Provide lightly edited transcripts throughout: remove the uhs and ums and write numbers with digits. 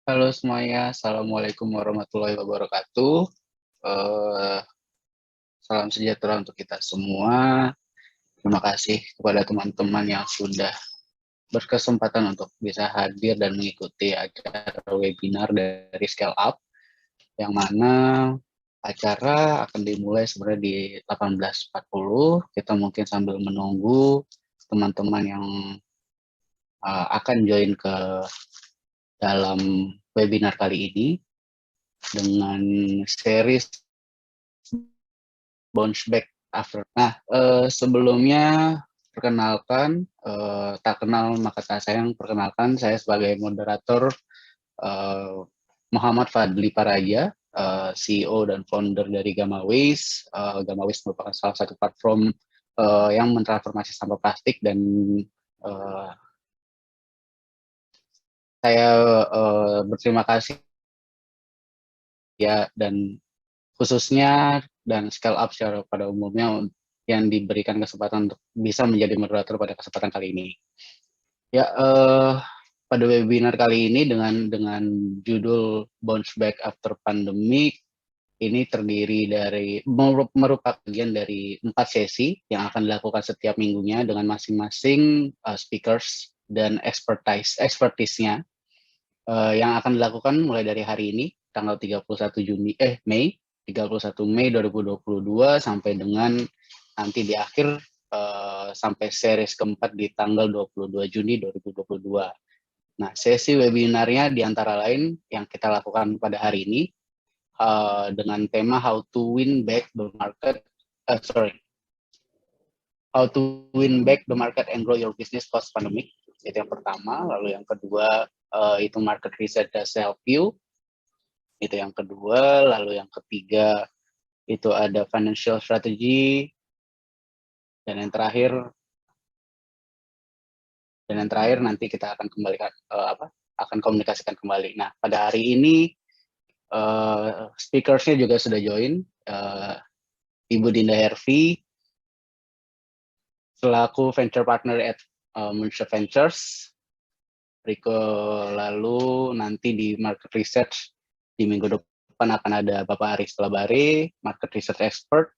Halo semuanya, Assalamualaikum warahmatullahi wabarakatuh. Eh, Salam sejahtera untuk kita semua. Terima kasih kepada teman-teman yang sudah berkesempatan untuk bisa hadir dan mengikuti acara webinar dari Scale Up, yang mana acara akan dimulai sebenarnya di 18.40. Kita mungkin sambil menunggu teman-teman yang akan join ke dalam webinar kali ini dengan series Bounce Back After. Nah, sebelumnya perkenalkan, tak kenal maka tak sayang, perkenalkan saya sebagai moderator Muhammad Fadli Paraja, CEO dan founder dari Gamma Waste. Gamma Waste merupakan salah satu platform yang mentransformasi sampah plastik, dan saya berterima kasih ya, dan khususnya dan Scale Up secara pada umumnya yang diberikan kesempatan untuk bisa menjadi moderator pada kesempatan kali ini. Ya, pada webinar kali ini dengan judul Bounce Back After Pandemic, ini terdiri dari merupakan bagian dari 4 sesi yang akan dilakukan setiap minggunya dengan masing-masing speakers dan expertise-nya yang akan dilakukan mulai dari hari ini tanggal 31 Mei 2022 sampai dengan nanti di akhir sampai series keempat di tanggal 22 Juni 2022. Nah, sesi webinarnya di antara lain yang kita lakukan pada hari ini dengan tema How to Win Back the Market, How to Win Back the Market and Grow Your Business Post Pandemic. Itu yang pertama. Lalu yang kedua itu Market Research Does Help You. Itu yang kedua. Lalu yang ketiga itu ada Financial Strategy. Dan yang terakhir nanti kita akan kembalikan akan komunikasikan kembali. Nah, pada hari ini speakersnya juga sudah join, Ibu Dinda Hervi selaku venture partner at Moonshot Ventures. Lalu nanti di market research di minggu depan akan ada Bapak Aris Labare, market research expert.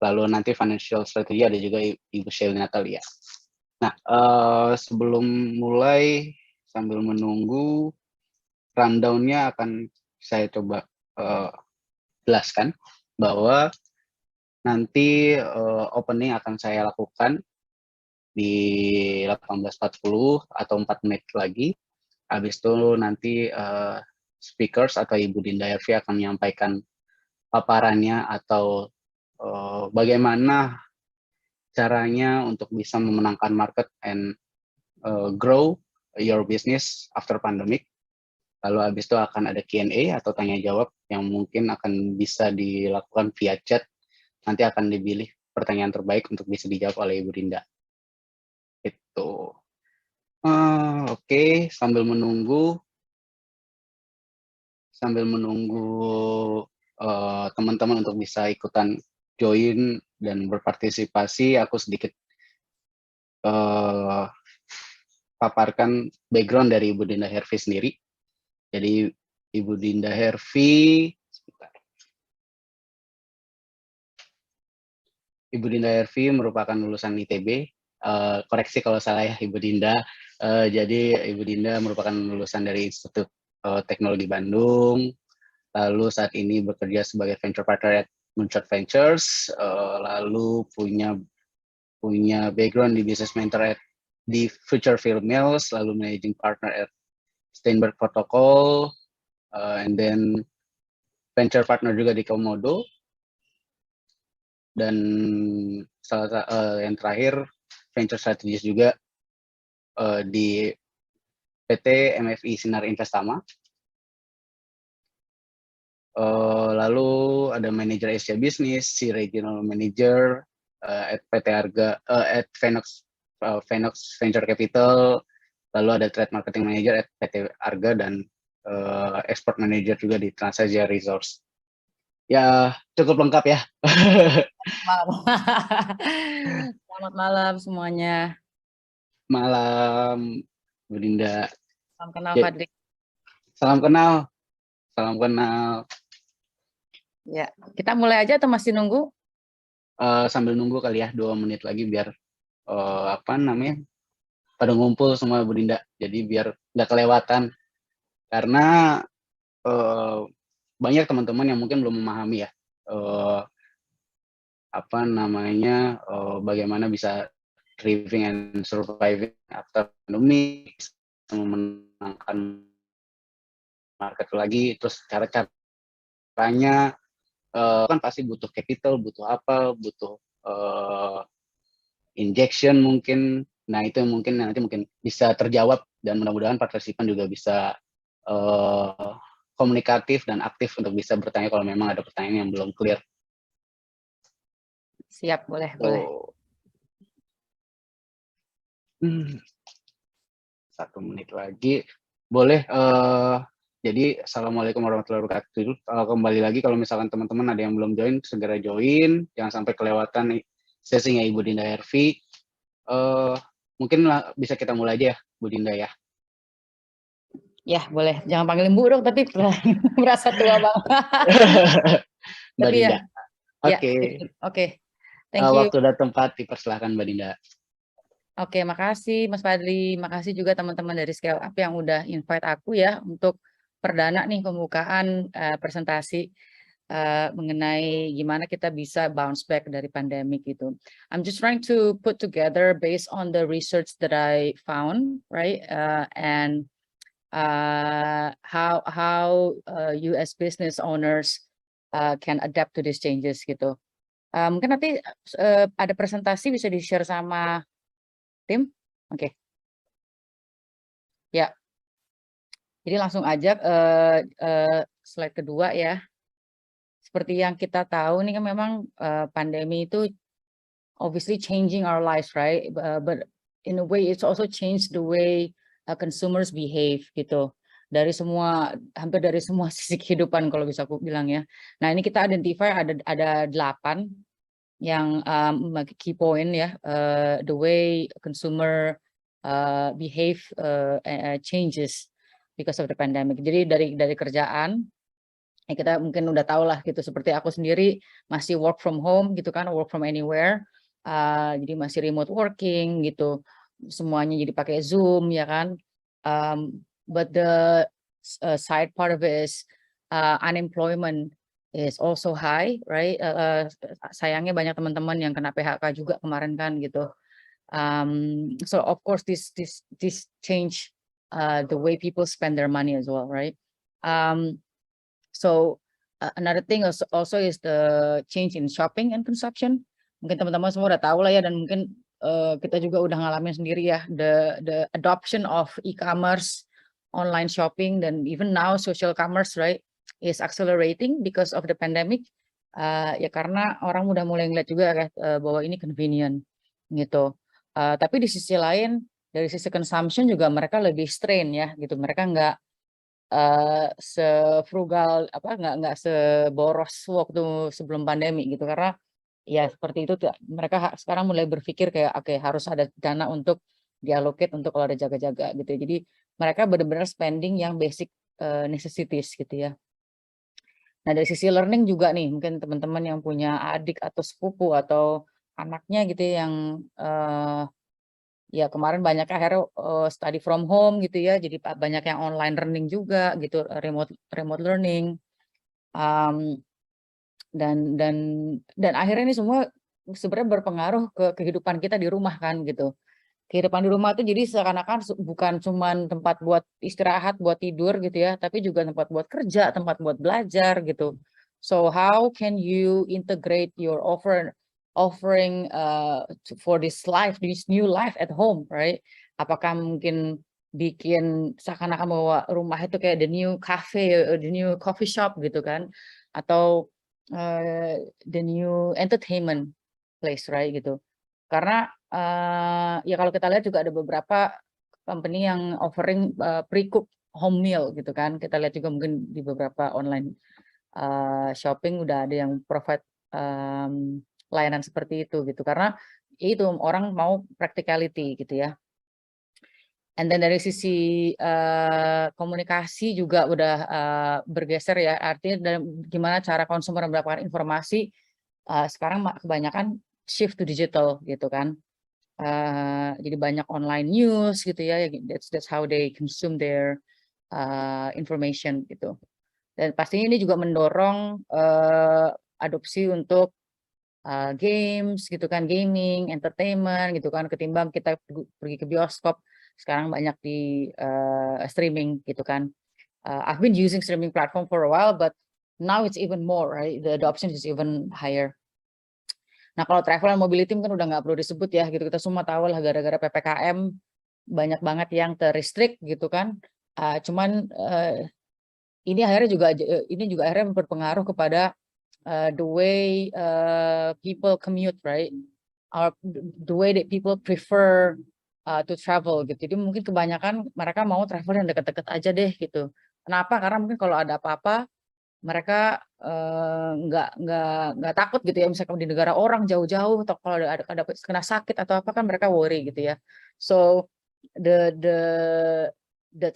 Lalu nanti financial strategy ada juga Ibu Shelly Natalia. Nah, sebelum mulai, sambil menunggu rundown-nya akan saya coba jelaskan bahwa nanti opening akan saya lakukan di 18.40 atau 4 menit lagi. Habis itu nanti speakers atau Ibu Dinda Hervi akan menyampaikan paparannya atau bagaimana caranya untuk bisa memenangkan market and grow your business after pandemic. Lalu habis itu akan ada Q&A atau tanya jawab yang mungkin akan bisa dilakukan via chat. Nanti akan dipilih pertanyaan terbaik untuk bisa dijawab oleh Ibu Dinda. Itu. Oke, sambil menunggu teman-teman untuk bisa ikutan join dan berpartisipasi, aku sedikit paparkan background dari Ibu Dinda Hervi sendiri. Jadi Ibu Dinda Hervi, merupakan lulusan ITB. Koreksi kalau salah ya Ibu Dinda. Jadi Ibu Dinda merupakan lulusan dari Institut Teknologi Bandung. Lalu saat ini bekerja sebagai venture partner at Moonshot Ventures. Lalu punya background di business mentor di Future Film Mills, lalu managing partner at Steinberg Protocol, and then venture partner juga di Komodo, dan yang terakhir venture strategist juga di PT MFI Sinar Investama. Lalu ada manajer Asia Business, si regional manager at PT Arga, at Venox Venture Capital. Lalu ada trade marketing manager at PT Arga dan export manager juga di Transasia Resource. Ya, cukup lengkap ya. Selamat malam semuanya. Malam, Bu Dinda. Salam kenal Fadli. Salam kenal, salam kenal. Ya, kita mulai aja atau masih nunggu? Sambil nunggu kali ya 2 menit lagi biar, apa namanya, pada ngumpul semua Bu Dinda. Jadi biar nggak kelewatan. Karena, eee, banyak teman-teman yang mungkin belum memahami ya, eee, apa namanya, bagaimana bisa thriving and surviving after pandemic, memenangkan market lagi, terus caranya, kan pasti butuh capital, butuh apa, butuh, injection mungkin. Nah, itu yang mungkin bisa terjawab dan mudah-mudahan partisipan juga bisa, eee, komunikatif dan aktif untuk bisa bertanya kalau memang ada pertanyaan yang belum clear. Siap, boleh. Tuh. 1 menit lagi. Boleh, jadi assalamualaikum warahmatullahi wabarakatuh. Kembali lagi kalau misalkan teman-teman ada yang belum join, segera join, jangan sampai kelewatan sesinya Ibu Dinda Hervi. Mungkin bisa kita mulai aja ya, Bu Dinda ya. Ya, boleh. Jangan panggil Bu dong, tapi merasa tua banget. Mbak Tapi ya, Dinda. ya, Oke. oke. Thank you. Waktu dan tempat dipersilahkan Mbak Dinda. Oke, makasih Mas Fadli. Makasih juga teman-teman dari Scale Up yang udah invite aku ya untuk perdana nih pembukaan presentasi mengenai gimana kita bisa bounce back dari pandemic itu. I'm just trying to put together based on the research that I found, right? And how US business owners can adapt to these changes gitu. Mungkin nanti ada presentasi bisa di-share sama tim. Oke. Ya. Jadi langsung aja slide kedua ya. Seperti yang kita tahu nih kan memang pandemi itu obviously changing our lives, right? But in a way it's also changed the way consumers behave gitu. Hampir dari semua sisi kehidupan kalau bisa aku bilang ya. Nah, ini kita identify ada 8 yang key point ya, the way consumer behave changes because of the pandemic. Jadi dari kerjaan ya kita mungkin udah tahu lah gitu, seperti aku sendiri masih work from home gitu kan, work from anywhere. Jadi masih remote working gitu, semuanya jadi pakai Zoom ya kan. But the side part of it is unemployment is also high, right? Sayangnya banyak teman-teman yang kena PHK juga kemarin kan gitu. So of course this change the way people spend their money as well, right? So another thing also is the change in shopping and consumption. Mungkin teman-teman semua udah tahu lah ya, dan mungkin kita juga udah ngalamin sendiri ya, the adoption of e-commerce, online shopping, dan even now social commerce, right, is accelerating because of the pandemic. Ya karena orang udah mulai ngeliat juga kan bahwa ini convenient gitu. Tapi di sisi lain dari sisi consumption juga mereka lebih strain ya gitu. Mereka nggak sefrugal nggak seboros waktu sebelum pandemi gitu, karena ya seperti itu mereka sekarang mulai berpikir kayak oke, harus ada dana untuk diallocate untuk kalau ada jaga-jaga gitu. Jadi mereka benar-benar spending yang basic necessities gitu ya. Nah, dari sisi learning juga nih, mungkin teman-teman yang punya adik atau sepupu atau anaknya gitu yang ya kemarin banyak akhirnya study from home gitu ya, jadi banyak yang online learning juga gitu, remote learning. Dan akhirnya ini semua sebenarnya berpengaruh ke kehidupan kita di rumah kan gitu. Kehidupan di rumah itu jadi seakan-akan bukan cuman tempat buat istirahat, buat tidur gitu ya, tapi juga tempat buat kerja, tempat buat belajar gitu. So how can you integrate your offering for this new life at home, right? Apakah mungkin bikin seakan-akan bahwa rumah itu kayak the new cafe, the new coffee shop gitu kan, atau the new entertainment place, right gitu. Karena ya kalau kita lihat juga ada beberapa company yang offering pre-cook home meal gitu kan. Kita lihat juga mungkin di beberapa online shopping udah ada yang provide layanan seperti itu gitu. Karena itu orang mau practicality gitu ya. And then dari sisi komunikasi juga udah bergeser ya, artinya gimana cara konsumer mendapatkan informasi sekarang kebanyakan shift to digital gitu kan. Jadi banyak online news gitu ya, that's how they consume their information gitu. Dan pastinya ini juga mendorong adopsi untuk games gitu kan, gaming, entertainment gitu kan, ketimbang kita pergi ke bioskop, sekarang banyak di streaming gitu kan. I've been using streaming platform for a while, but now it's even more, right? The adoption is even higher. Nah, kalau travel and mobility kan udah nggak perlu disebut ya, gitu. Kita semua tahu lah gara-gara PPKM banyak banget yang terrestrict gitu kan. Cuman ini juga akhirnya berpengaruh kepada the way people commute, right? Or the way that people prefer to travel gitu. Jadi mungkin kebanyakan mereka mau travel yang dekat-dekat aja deh gitu. Kenapa? Karena mungkin kalau ada apa-apa mereka nggak takut gitu ya, misalkan di negara orang jauh-jauh atau kalau ada kena sakit atau apa kan mereka worry gitu ya. So the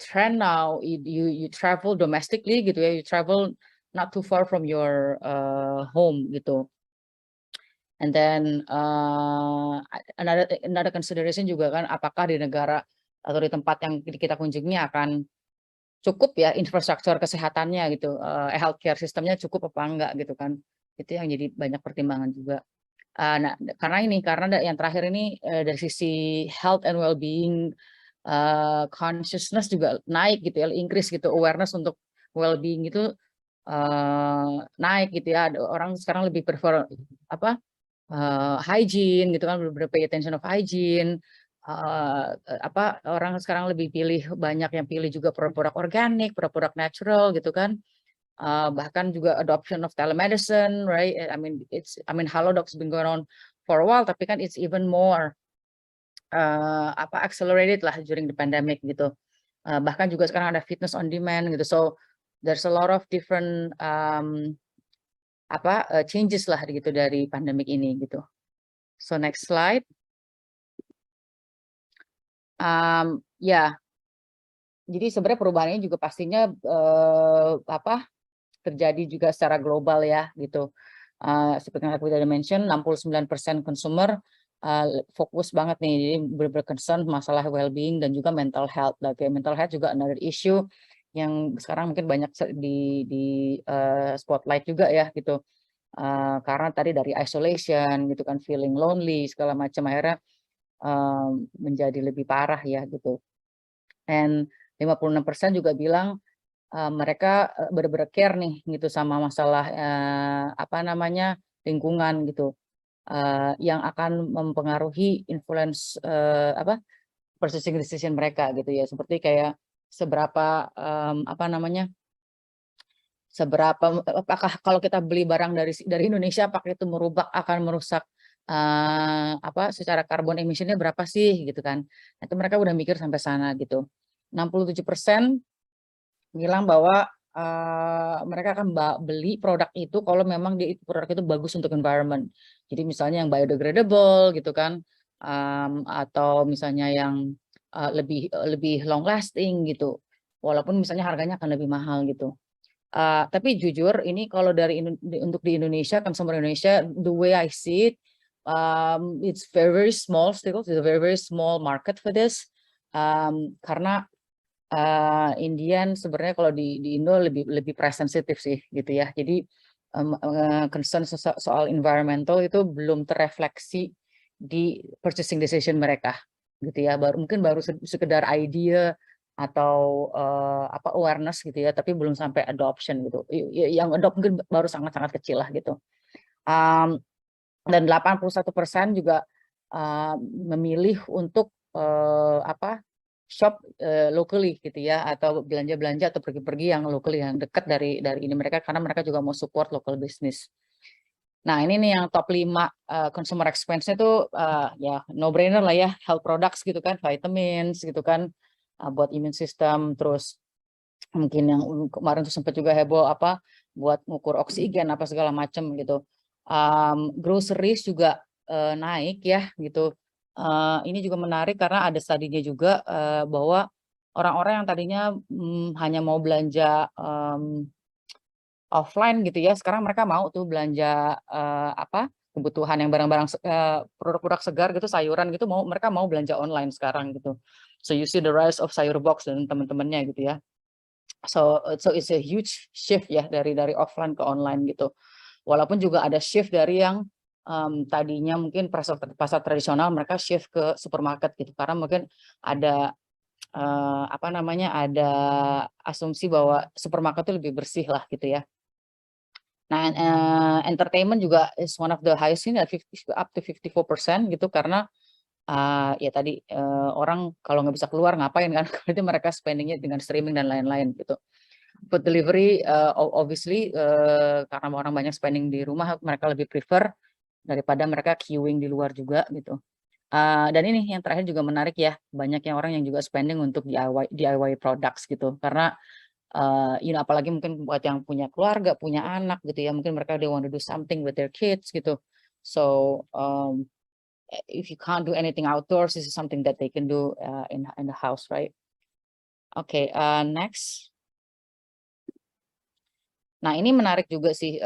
trend now you travel domestically gitu ya, you travel not too far from your home gitu. And then another consideration juga kan, apakah di negara atau di tempat yang kita kunjungi akan cukup ya infrastruktur kesehatannya gitu, healthcare sistemnya cukup apa enggak gitu kan. Itu yang jadi banyak pertimbangan juga. Nah, karena yang terakhir ini dari sisi health and well-being, consciousness juga naik gitu ya, increase gitu, awareness untuk well-being itu naik gitu ya. Orang sekarang lebih prefer apa, hygiene gitu kan, pay attention of hygiene. Orang sekarang lebih banyak yang pilih juga produk-produk organik, produk-produk natural gitu kan. Bahkan juga adoption of telemedicine, right? I mean Halodoc's been going on for a while, tapi kan it's even more accelerated lah during the pandemic gitu. Bahkan juga sekarang ada fitness on demand gitu. So there's a lot of different changes lah gitu dari pandemic ini gitu. So next slide. Ya, jadi sebenarnya perubahan ini juga pastinya terjadi juga secara global ya gitu. Seperti yang aku tadi mention, 69% consumer fokus banget nih, jadi berconcern masalah well-being dan juga mental health. Mental health juga another issue yang sekarang mungkin banyak di spotlight juga ya gitu. Karena tadi dari isolation gitu kan, feeling lonely segala macam, akhirnya menjadi lebih parah ya gitu. And 56% juga bilang mereka benar-benar care nih gitu sama masalah lingkungan gitu, yang akan mempengaruhi influence purchasing decision mereka gitu ya, seperti kayak seberapa apakah kalau kita beli barang dari Indonesia apakah itu akan merusak secara carbon emission-nya berapa sih gitu kan. Nah, itu mereka udah mikir sampai sana gitu. 67% bilang bahwa mereka akan beli produk itu kalau memang produk itu bagus untuk environment. Jadi misalnya yang biodegradable gitu kan, atau misalnya yang lebih long lasting gitu. Walaupun misalnya harganya akan lebih mahal gitu. Tapi jujur ini kalau untuk di Indonesia, consumer Indonesia, the way I see it, it's very small still, it's a very small market for this. Karena Indian sebenarnya kalau di Indo lebih price sensitive sih gitu ya. Jadi concern soal environmental itu belum terrefleksi di purchasing decision mereka gitu ya. Mungkin baru sekedar idea atau awareness gitu ya, tapi belum sampai adoption gitu. Yang adopt mungkin baru sangat-sangat kecil lah gitu. Dan 81% juga memilih untuk shop locally gitu ya, atau belanja-belanja atau pergi-pergi yang locally, yang dekat dari ini mereka, karena mereka juga mau support local business. Nah, ini nih yang top 5 consumer expense-nya tuh ya no brainer lah ya, health products gitu kan, vitamins gitu kan, buat immune system, terus mungkin yang kemarin tuh sempat juga heboh buat ngukur oksigen apa segala macam gitu. Groceries juga naik ya gitu. Ini juga menarik karena ada studinya juga bahwa orang-orang yang tadinya hanya mau belanja offline gitu ya, sekarang mereka mau tuh belanja kebutuhan yang barang-barang produk-produk segar gitu, sayuran gitu, mereka mau belanja online sekarang gitu. So you see the rise of Sayur Box dan teman-temannya gitu ya. So it's a huge shift ya dari offline ke online gitu. Walaupun juga ada shift dari yang tadinya mungkin pasar tradisional, mereka shift ke supermarket gitu karena mungkin ada ada asumsi bahwa supermarket itu lebih bersih lah gitu ya. Nah, entertainment juga is one of the highest ini, up to 54% gitu karena ya tadi orang kalau nggak bisa keluar ngapain kan? Itu mereka spendingnya dengan streaming dan lain-lain gitu. Food delivery obviously karena orang banyak spending di rumah, mereka lebih prefer daripada mereka queuing di luar juga gitu. Dan ini yang terakhir juga menarik ya, banyak yang orang yang juga spending untuk DIY products gitu karena apalagi mungkin buat yang punya keluarga, punya anak gitu ya, mungkin mereka they want to do something with their kids gitu. So if you can't do anything outdoors, this is something that they can do in the house, right? Okay, next. Nah, ini menarik juga sih.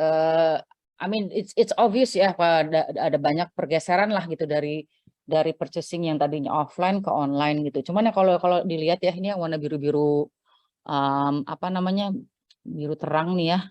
I mean, it's obvious ya, ada banyak pergeseran lah gitu dari purchasing yang tadinya offline ke online gitu. Cuman ya kalau dilihat ya, ini yang warna biru-biru biru terang nih ya.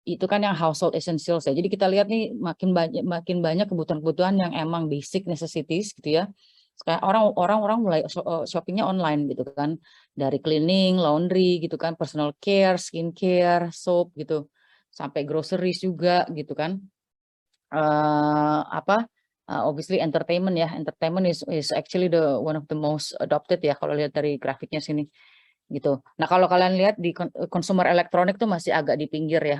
Itu kan yang household essentials ya. Jadi kita lihat nih makin banyak kebutuhan-kebutuhan yang emang basic necessities gitu ya. Sekarang orang mulai shoppingnya online gitu kan. Dari cleaning, laundry gitu kan, personal care, skincare, soap gitu. Sampai groceries juga gitu kan. Obviously entertainment ya. Entertainment is actually the one of the most adopted ya kalau lihat dari grafiknya sini gitu. Nah, kalau kalian lihat di consumer elektronik tuh masih agak di pinggir ya,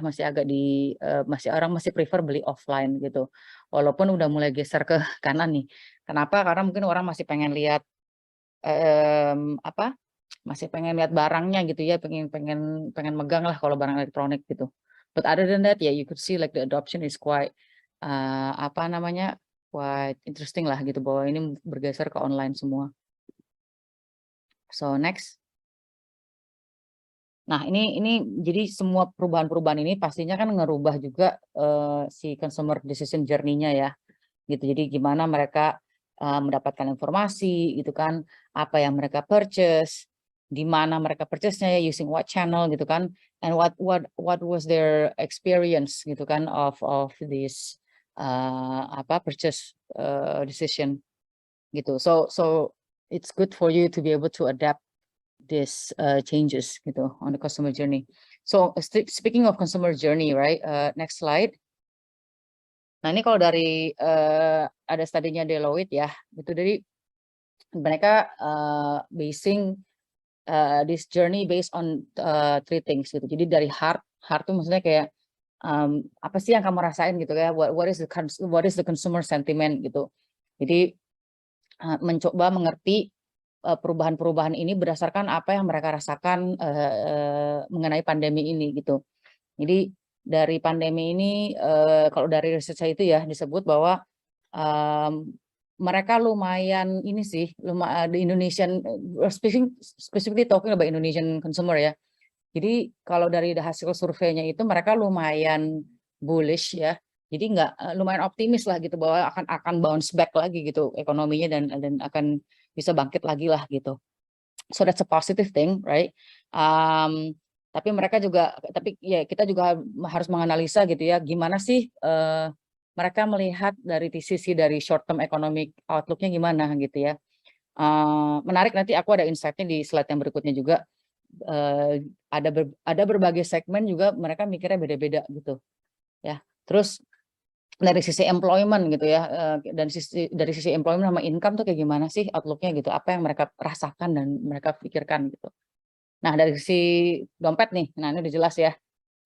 orang masih prefer beli offline gitu. Walaupun udah mulai geser ke kanan nih. Kenapa? Karena mungkin orang masih pengen lihat masih pengen lihat barangnya gitu ya, pengen megang lah kalau barang elektronik gitu. But other than that, yeah, you could see like the adoption is quite quite interesting lah gitu bahwa ini bergeser ke online semua. So next. Nah, ini jadi semua perubahan-perubahan ini pastinya kan ngerubah juga si consumer decision journey-nya ya, gitu. Jadi gimana mereka mendapatkan informasi gitu kan, apa yang mereka purchase, di mana mereka purchase-nya ya, using what channel gitu kan, and what was their experience gitu kan of this purchase decision gitu. So it's good for you to be able to adapt this changes gitu on the customer journey. So speaking of consumer journey, right? Next slide. Nah, ini kalau dari ada studinya Deloitte ya, itu dari mereka basing this journey based on three things gitu. Jadi dari heart tuh maksudnya kayak apa sih yang kamu rasain gitu ya? What is the consumer sentiment gitu. Jadi mencoba mengerti perubahan-perubahan ini berdasarkan apa yang mereka rasakan mengenai pandemi ini gitu. Jadi dari pandemi ini kalau dari riset saya itu ya disebut bahwa mereka lumayan ini sih, the Indonesian specifically talking about Indonesian consumer ya. Jadi kalau dari hasil surveinya itu mereka lumayan bullish ya. Jadi lumayan optimis lah gitu bahwa akan bounce back lagi gitu ekonominya dan akan bisa bangkit lagi lah gitu. So that's a positive thing, right? Tapi kita juga harus menganalisa gitu ya, gimana sih mereka melihat dari sisi dari short term economic outlook-nya gimana gitu ya. Menarik, nanti aku ada insight-nya di slide yang berikutnya juga. Ada berbagai segmen juga mereka mikirnya beda-beda gitu ya. Terus dari sisi employment gitu ya, dari sisi employment sama income tuh kayak gimana sih outlook-nya gitu, apa yang mereka rasakan dan mereka pikirkan gitu. Nah, dari sisi dompet nih, nah ini udah jelas ya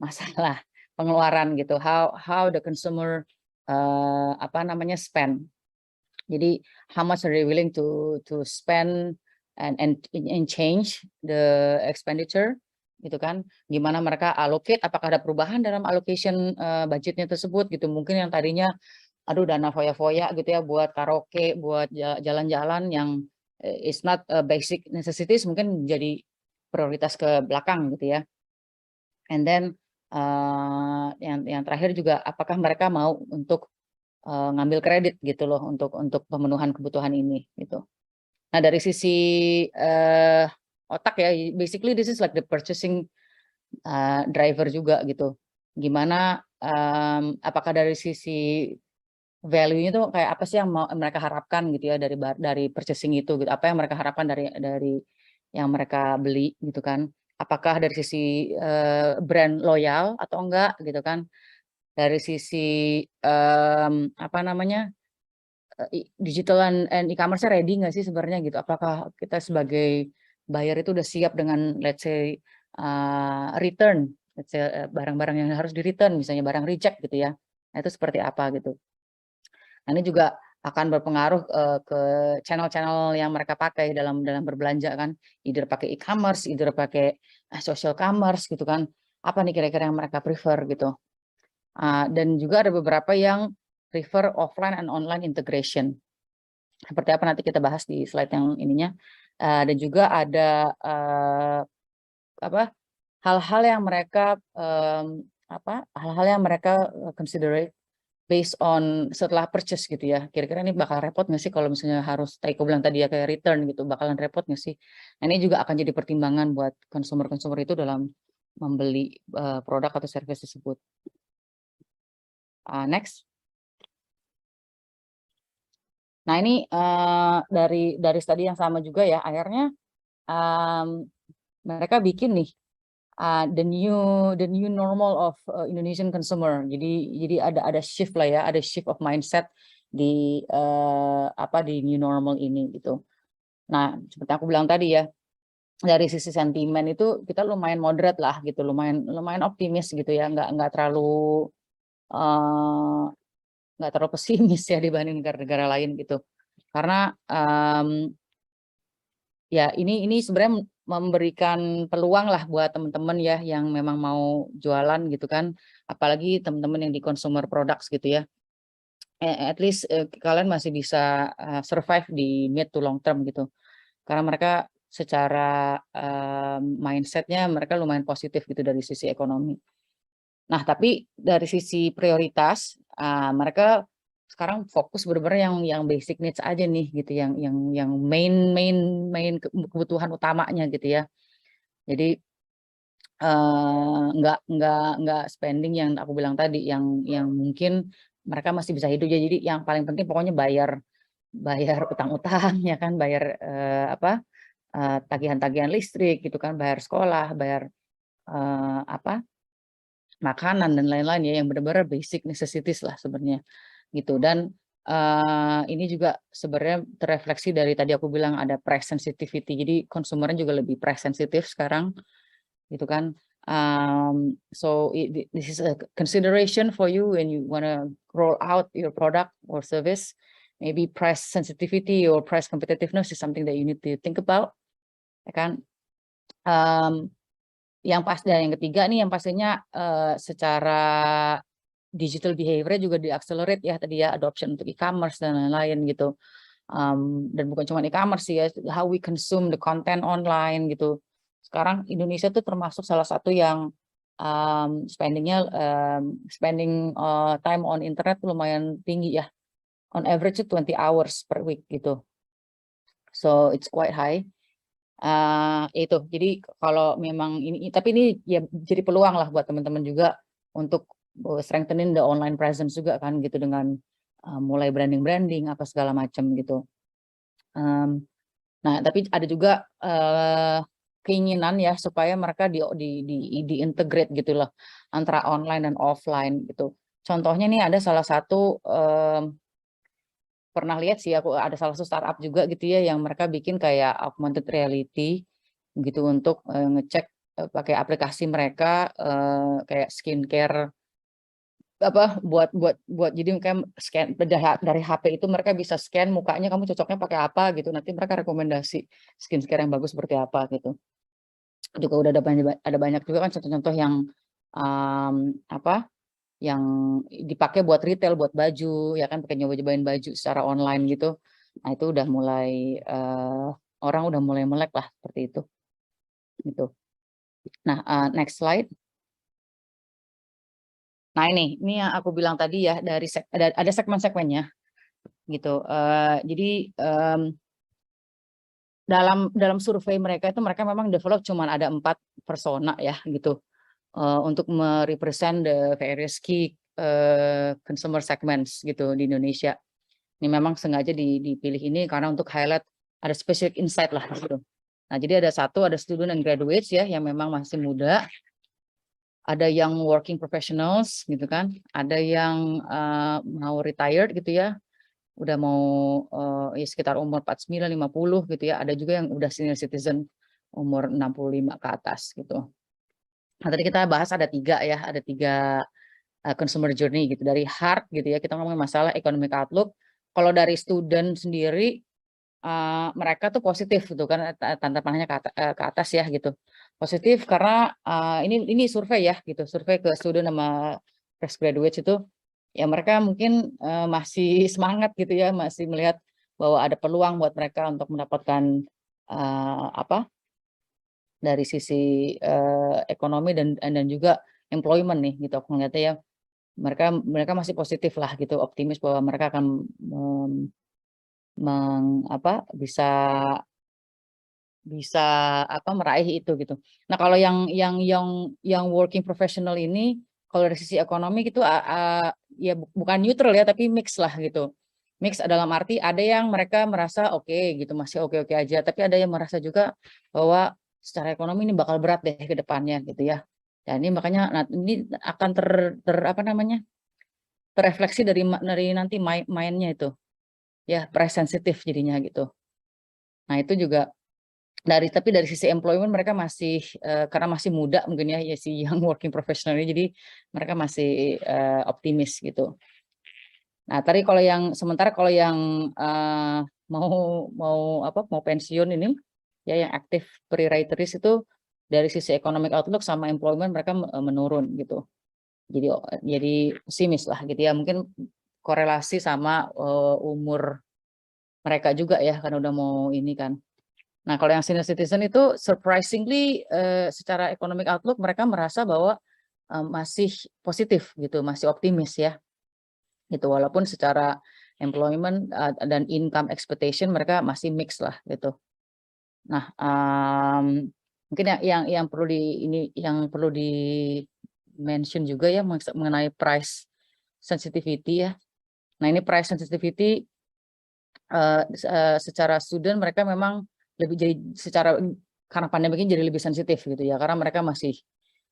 masalah pengeluaran gitu, how the consumer spend. Jadi how much are they willing to spend and change the expenditure gitu kan, gimana mereka allocate, apakah ada perubahan dalam allocation budgetnya tersebut gitu. Mungkin yang tadinya aduh dana foya-foya gitu ya buat karaoke, buat jalan-jalan yang is not basic necessities, mungkin jadi prioritas ke belakang gitu ya. And then yang terakhir juga apakah mereka mau untuk ngambil kredit gitu loh untuk pemenuhan kebutuhan ini gitu. Nah dari sisi otak ya, basically this is like the purchasing driver juga gitu. Gimana apakah dari sisi value-nya tuh kayak apa sih yang mau mereka harapkan gitu ya dari purchasing itu gitu. Apa yang mereka harapkan dari yang mereka beli gitu kan. Apakah dari sisi brand loyal atau enggak gitu kan. Dari sisi apa namanya? Digital and e-commerce ready nggak sih sebenarnya gitu. Apakah kita sebagai buyer itu udah siap dengan let's say return, let's say barang-barang yang harus di return misalnya barang reject gitu ya. Nah, itu seperti apa gitu. Nah, ini juga akan berpengaruh ke channel-channel yang mereka pakai dalam berbelanja kan. Either pakai e-commerce, either pakai social commerce gitu kan. Apa nih kira-kira yang mereka prefer gitu. Dan juga ada beberapa yang prefer offline and online integration. Seperti apa nanti kita bahas di slide yang ininya. Dan juga ada hal-hal yang mereka hal-hal yang mereka consider based on setelah purchase gitu ya. Kira-kira ini bakal repot nggak sih kalau misalnya harus tadi aku bilang tadi ya kayak return gitu, bakalan repot nggak sih? Nah, ini juga akan jadi pertimbangan buat konsumer-konsumer itu dalam membeli produk atau service tersebut. Next. Nah, ini dari studi yang sama juga ya, akhirnya mereka bikin nih the new normal of Indonesian consumer. Jadi ada shift lah ya, ada shift of mindset di di new normal ini gitu. Nah, seperti aku bilang tadi ya, dari sisi sentimen itu kita lumayan moderate lah gitu, lumayan optimis gitu ya, nggak terlalu pesimis ya dibanding negara-negara lain gitu. Karena ya ini sebenarnya memberikan peluang lah buat teman-teman ya yang memang mau jualan gitu kan, apalagi teman-teman yang di consumer products gitu ya. At least kalian masih bisa survive di mid to long term gitu. Karena mereka secara mindsetnya mereka lumayan positif gitu dari sisi ekonomi. Nah, tapi dari sisi prioritas mereka sekarang fokus benar-benar yang basic needs aja nih gitu, yang main kebutuhan utamanya gitu ya. Jadi nggak spending yang aku bilang tadi, yang mungkin mereka masih bisa hidup ya. Jadi yang paling penting pokoknya bayar utang-utang ya kan, bayar tagihan-tagihan listrik gitu kan, bayar sekolah, bayar makanan dan lain-lain ya, yang benar-benar basic necessities lah sebenarnya gitu. Dan ini juga sebenarnya terefleksi dari tadi aku bilang ada price sensitivity. Jadi konsumernya juga lebih price sensitif sekarang gitu kan. So this is a consideration for you when you wanna roll out your product or service. Maybe price sensitivity or price competitiveness is something that you need to think about, ya kan. Dan yang ketiga nih yang pastinya secara digital behavior juga di-accelerate ya tadi ya, adoption untuk e-commerce dan lain-lain gitu. Dan bukan cuma e-commerce sih ya, how we consume the content online gitu. Sekarang Indonesia tuh termasuk salah satu yang spending time on internet lumayan tinggi ya. On average 20 hours per week gitu. So it's quite high. Itu jadi kalau memang tapi ini ya jadi peluang lah buat teman-teman juga untuk strengthening the online presence juga kan gitu, dengan mulai branding apa segala macam gitu. Nah tapi ada juga keinginan ya supaya mereka di integrate gitu loh antara online dan offline gitu. Contohnya nih ada salah satu pernah lihat sih aku, ada salah satu startup juga gitu ya yang mereka bikin kayak augmented reality gitu untuk ngecek pakai aplikasi mereka kayak skincare buat jadi kayak scan dari HP itu mereka bisa scan mukanya, kamu cocoknya pakai apa gitu, nanti mereka rekomendasi skincare yang bagus seperti apa gitu. Juga udah ada banyak juga kan contoh-contoh yang yang dipakai buat retail, buat baju, ya kan, pakai nyoba-nyobain baju secara online gitu. Nah itu udah mulai orang udah mulai melek lah seperti itu, gitu. Nah next slide. Nah ini yang aku bilang tadi ya, dari ada segmen-segmennya gitu. Jadi dalam survei mereka itu mereka memang develop cuman ada 4 persona ya gitu, untuk merepresent the various key consumer segments gitu di Indonesia. Ini memang sengaja dipilih ini karena untuk highlight ada specific insight lah gitu. Nah jadi ada student and graduates ya yang memang masih muda, ada yang working professionals gitu kan, ada yang mau retired gitu ya, udah mau ya sekitar umur 49, 50 gitu ya, ada juga yang udah senior citizen umur 65 ke atas gitu. Nah tadi kita bahas ada 3 ya, ada 3 consumer journey gitu, dari hard gitu ya, kita ngomongin masalah economic outlook. Kalau dari student sendiri, mereka tuh positif gitu kan, tanda panahnya ke atas ya gitu. Positif karena ini survei ya gitu, survei ke student sama fresh graduates itu, ya mereka mungkin masih semangat gitu ya, masih melihat bahwa ada peluang buat mereka untuk mendapatkan apa, dari sisi ekonomi dan juga employment nih gitu aku ngeliatnya ya. Mereka masih positif lah gitu, optimis bahwa mereka akan bisa bisa meraih itu gitu. Nah kalau yang working professional ini, kalau dari sisi ekonomi gitu ya bukan neutral ya, tapi mix lah gitu. Mix dalam arti ada yang mereka merasa oke gitu, masih oke-oke aja, tapi ada yang merasa juga bahwa secara ekonomi ini bakal berat deh ke depannya gitu ya. Dan ini makanya ini akan terrefleksi dari nanti mainnya itu. Ya, price sensitif jadinya gitu. Nah, itu juga tapi dari sisi employment mereka masih karena masih muda mungkin ya si yang working professional ini, jadi mereka masih optimis gitu. Nah, tadi sementara kalau yang mau pensiun ini ya, yang aktif pre-retirees itu dari sisi economic outlook sama employment mereka menurun gitu. Jadi pesimis lah gitu ya. Mungkin korelasi sama umur mereka juga ya, kan udah mau ini kan. Nah, kalau yang senior citizen itu surprisingly secara economic outlook mereka merasa bahwa masih positif gitu, masih optimis ya. Gitu, walaupun secara employment dan income expectation mereka masih mix lah gitu. Nah, mungkin yang perlu di mention juga ya mengenai price sensitivity ya. Nah, ini price sensitivity secara student mereka memang lebih jadi karena pandemi ini jadi lebih sensitif gitu ya, karena mereka masih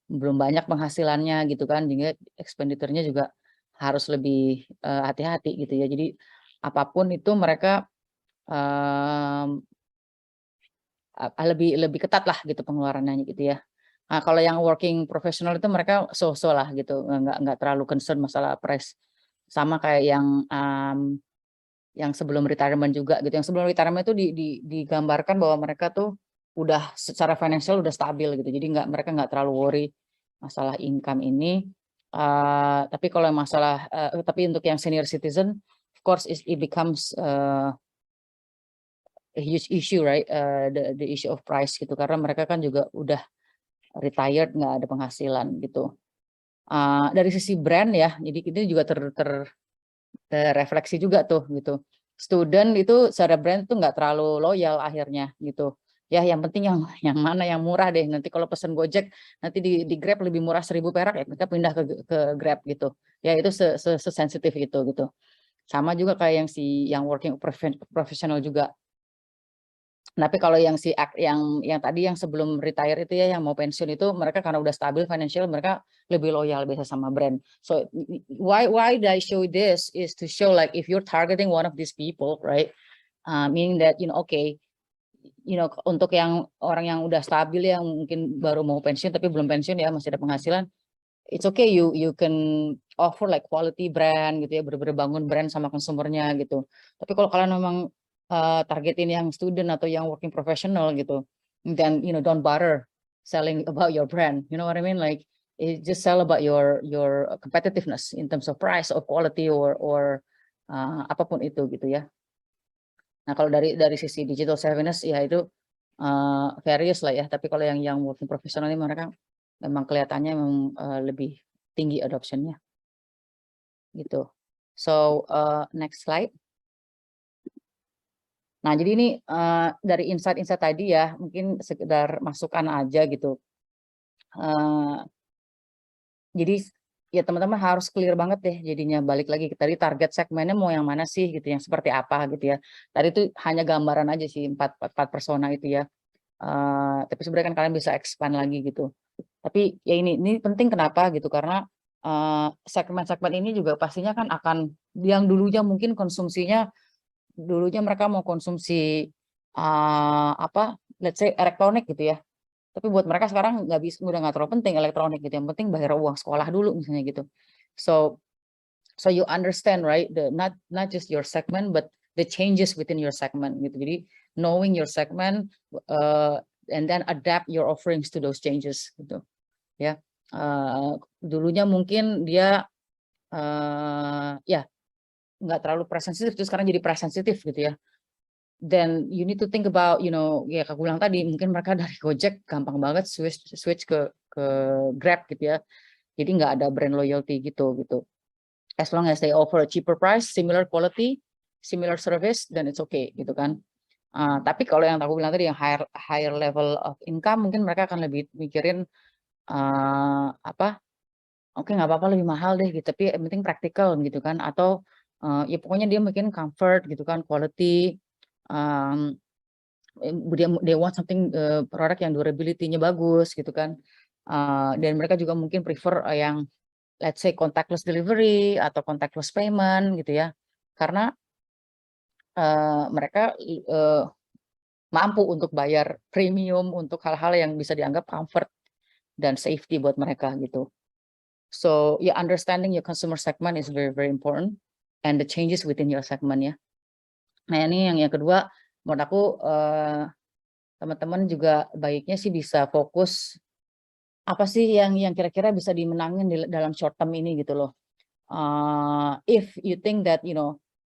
belum banyak penghasilannya gitu kan, sehingga expenditure-nya juga harus lebih hati-hati gitu ya. Jadi apapun itu mereka lebih ketat lah gitu pengeluarannya gitu ya. Nah, kalau yang working professional itu mereka so-so lah gitu, nggak terlalu concern masalah price, sama kayak yang sebelum retirement juga gitu. Yang sebelum retirement itu digambarkan bahwa mereka tuh udah secara financial udah stabil gitu. Jadi mereka nggak terlalu worry masalah income ini. Tapi kalau tapi untuk yang senior citizen, of course it becomes a huge issue, right? The issue of price gitu, karena mereka kan juga udah retired, nggak ada penghasilan gitu. Dari sisi brand ya, jadi itu juga terrefleksi juga tuh gitu. Student itu secara brand tuh nggak terlalu loyal akhirnya gitu. Ya yang penting yang mana yang murah deh. Nanti kalau pesen Gojek nanti di Grab lebih murah 1.000 perak ya kita pindah ke Grab gitu. Ya itu sesensitif itu gitu. Sama juga kayak yang working professional juga. Tapi kalau yang tadi yang sebelum retire itu ya, yang mau pensiun itu mereka karena udah stabil financial, mereka lebih loyal biasa sama brand. So why I show this is to show like if you're targeting one of these people, right? Meaning that okay, untuk yang orang yang udah stabil yang mungkin baru mau pensiun tapi belum pensiun ya, masih ada penghasilan, it's okay, you can offer like quality brand gitu ya, bener-bener bangun brand sama konsumernya gitu. Tapi kalau kalian memang targetin yang student atau yang working professional gitu, then don't bother selling about your brand, you know what I mean, like just sell about your competitiveness in terms of price or quality or apapun itu gitu ya. Nah kalau dari sisi digital savviness ya itu various lah ya. Tapi kalau yang working professional ini mereka memang kelihatannya memang lebih tinggi adoptionnya gitu. So next slide. Nah jadi ini dari insight-insight tadi ya mungkin sekedar masukan aja gitu. Jadi ya teman-teman harus clear banget deh jadinya, balik lagi tadi target segmennya mau yang mana sih gitu, yang seperti apa gitu ya. Tadi itu hanya gambaran aja sih empat persona itu ya. Tapi sebenarnya kan kalian bisa expand lagi gitu. Tapi ya ini penting kenapa gitu, karena segmen-segmen ini juga pastinya kan akan yang dulunya mungkin konsumsinya mereka mau konsumsi let's say elektronik gitu ya. Tapi buat mereka sekarang udah nggak terlalu penting elektronik gitu. Yang penting bayar uang sekolah dulu misalnya gitu. So you understand, right? Not just your segment, but the changes within your segment gitu. Jadi knowing your segment and then adapt your offerings to those changes gitu. Ya, dulunya mungkin dia ya nggak terlalu price sensitive, terus sekarang jadi price sensitive gitu ya. Then you need to think about, ya aku bilang tadi, mungkin mereka dari Gojek gampang banget switch ke Grab gitu ya. Jadi nggak ada brand loyalty gitu. As long as they offer a cheaper price, similar quality, similar service, then it's okay gitu kan. Tapi kalau yang aku bilang tadi yang higher level of income, mungkin mereka akan lebih mikirin oke nggak apa-apa lebih mahal deh gitu, tapi yang penting praktikal gitu kan. Atau ya pokoknya dia mungkin comfort gitu kan, quality. They want something produk yang durability-nya bagus gitu kan. Dan mereka juga mungkin prefer yang let's say contactless delivery atau contactless payment gitu ya. Karena mereka mampu untuk bayar premium untuk hal-hal yang bisa dianggap comfort dan safety buat mereka gitu. So yeah, understanding your consumer segment is very very important and the changes within your segment ya. Nah ini yang kedua, menurut aku teman-teman juga baiknya sih bisa fokus apa sih yang kira-kira bisa dimenangin dalam short term ini gitu loh. If you think that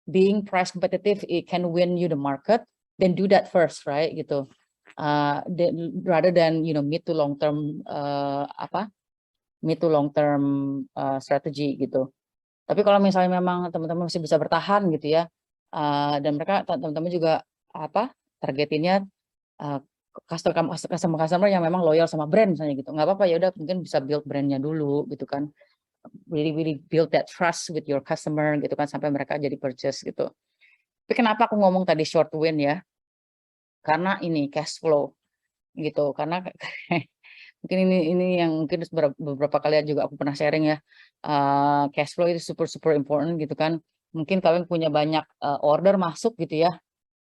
being price competitive it can win you the market, then do that first, right gitu. Rather than mid to long term strategy gitu. Tapi kalau misalnya memang teman-teman masih bisa bertahan gitu ya, dan mereka teman-teman juga targetinnya customer yang memang loyal sama brand misalnya gitu, nggak apa-apa, ya udah mungkin bisa build brandnya dulu gitu kan, really build that trust with your customer gitu kan sampai mereka jadi purchase gitu. Tapi kenapa aku ngomong tadi short win ya, karena ini cash flow gitu, karena mungkin ini yang mungkin beberapa kali juga aku pernah sharing ya, cash flow itu super important gitu kan. Mungkin kalian punya banyak order masuk gitu ya,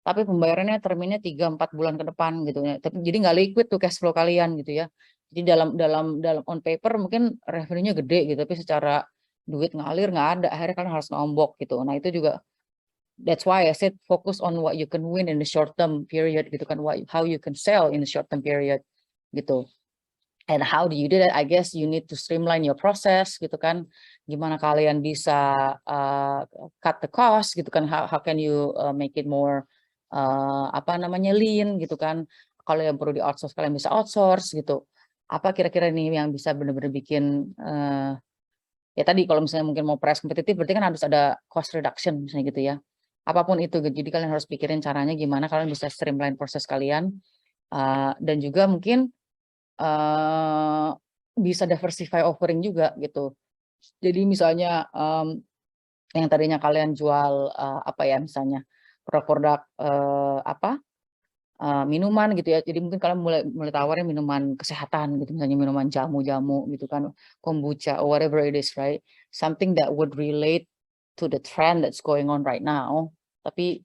tapi pembayarannya terminnya 3-4 bulan ke depan gitu ya. Tapi jadi nggak liquid tuh cash flow kalian gitu ya. Jadi dalam on paper mungkin revenue-nya gede gitu, tapi secara duit ngalir nggak ada. Akhirnya kalian harus nombok gitu. Nah itu juga, that's why I said focus on what you can win in the short term period gitu kan. How you can sell in the short term period gitu. And how do you do that? I guess you need to streamline your process gitu kan. Gimana kalian bisa cut the cost gitu kan. How can you make it more lean gitu kan. Kalau yang perlu di outsource kalian bisa outsource gitu. Apa kira-kira nih yang bisa benar-benar bikin ya tadi kalau misalnya mungkin mau price kompetitif berarti kan harus ada cost reduction misalnya gitu ya. Apapun itu gitu. Jadi kalian harus pikirin caranya gimana kalian bisa streamline proses kalian, dan juga mungkin bisa diversify offering juga gitu. Jadi misalnya yang tadinya kalian jual misalnya produk minuman gitu ya. Jadi mungkin kalian mulai tawarin minuman kesehatan gitu, misalnya minuman jamu-jamu gitu kan, kombucha or whatever it is, right? Something that would relate to the trend that's going on right now, tapi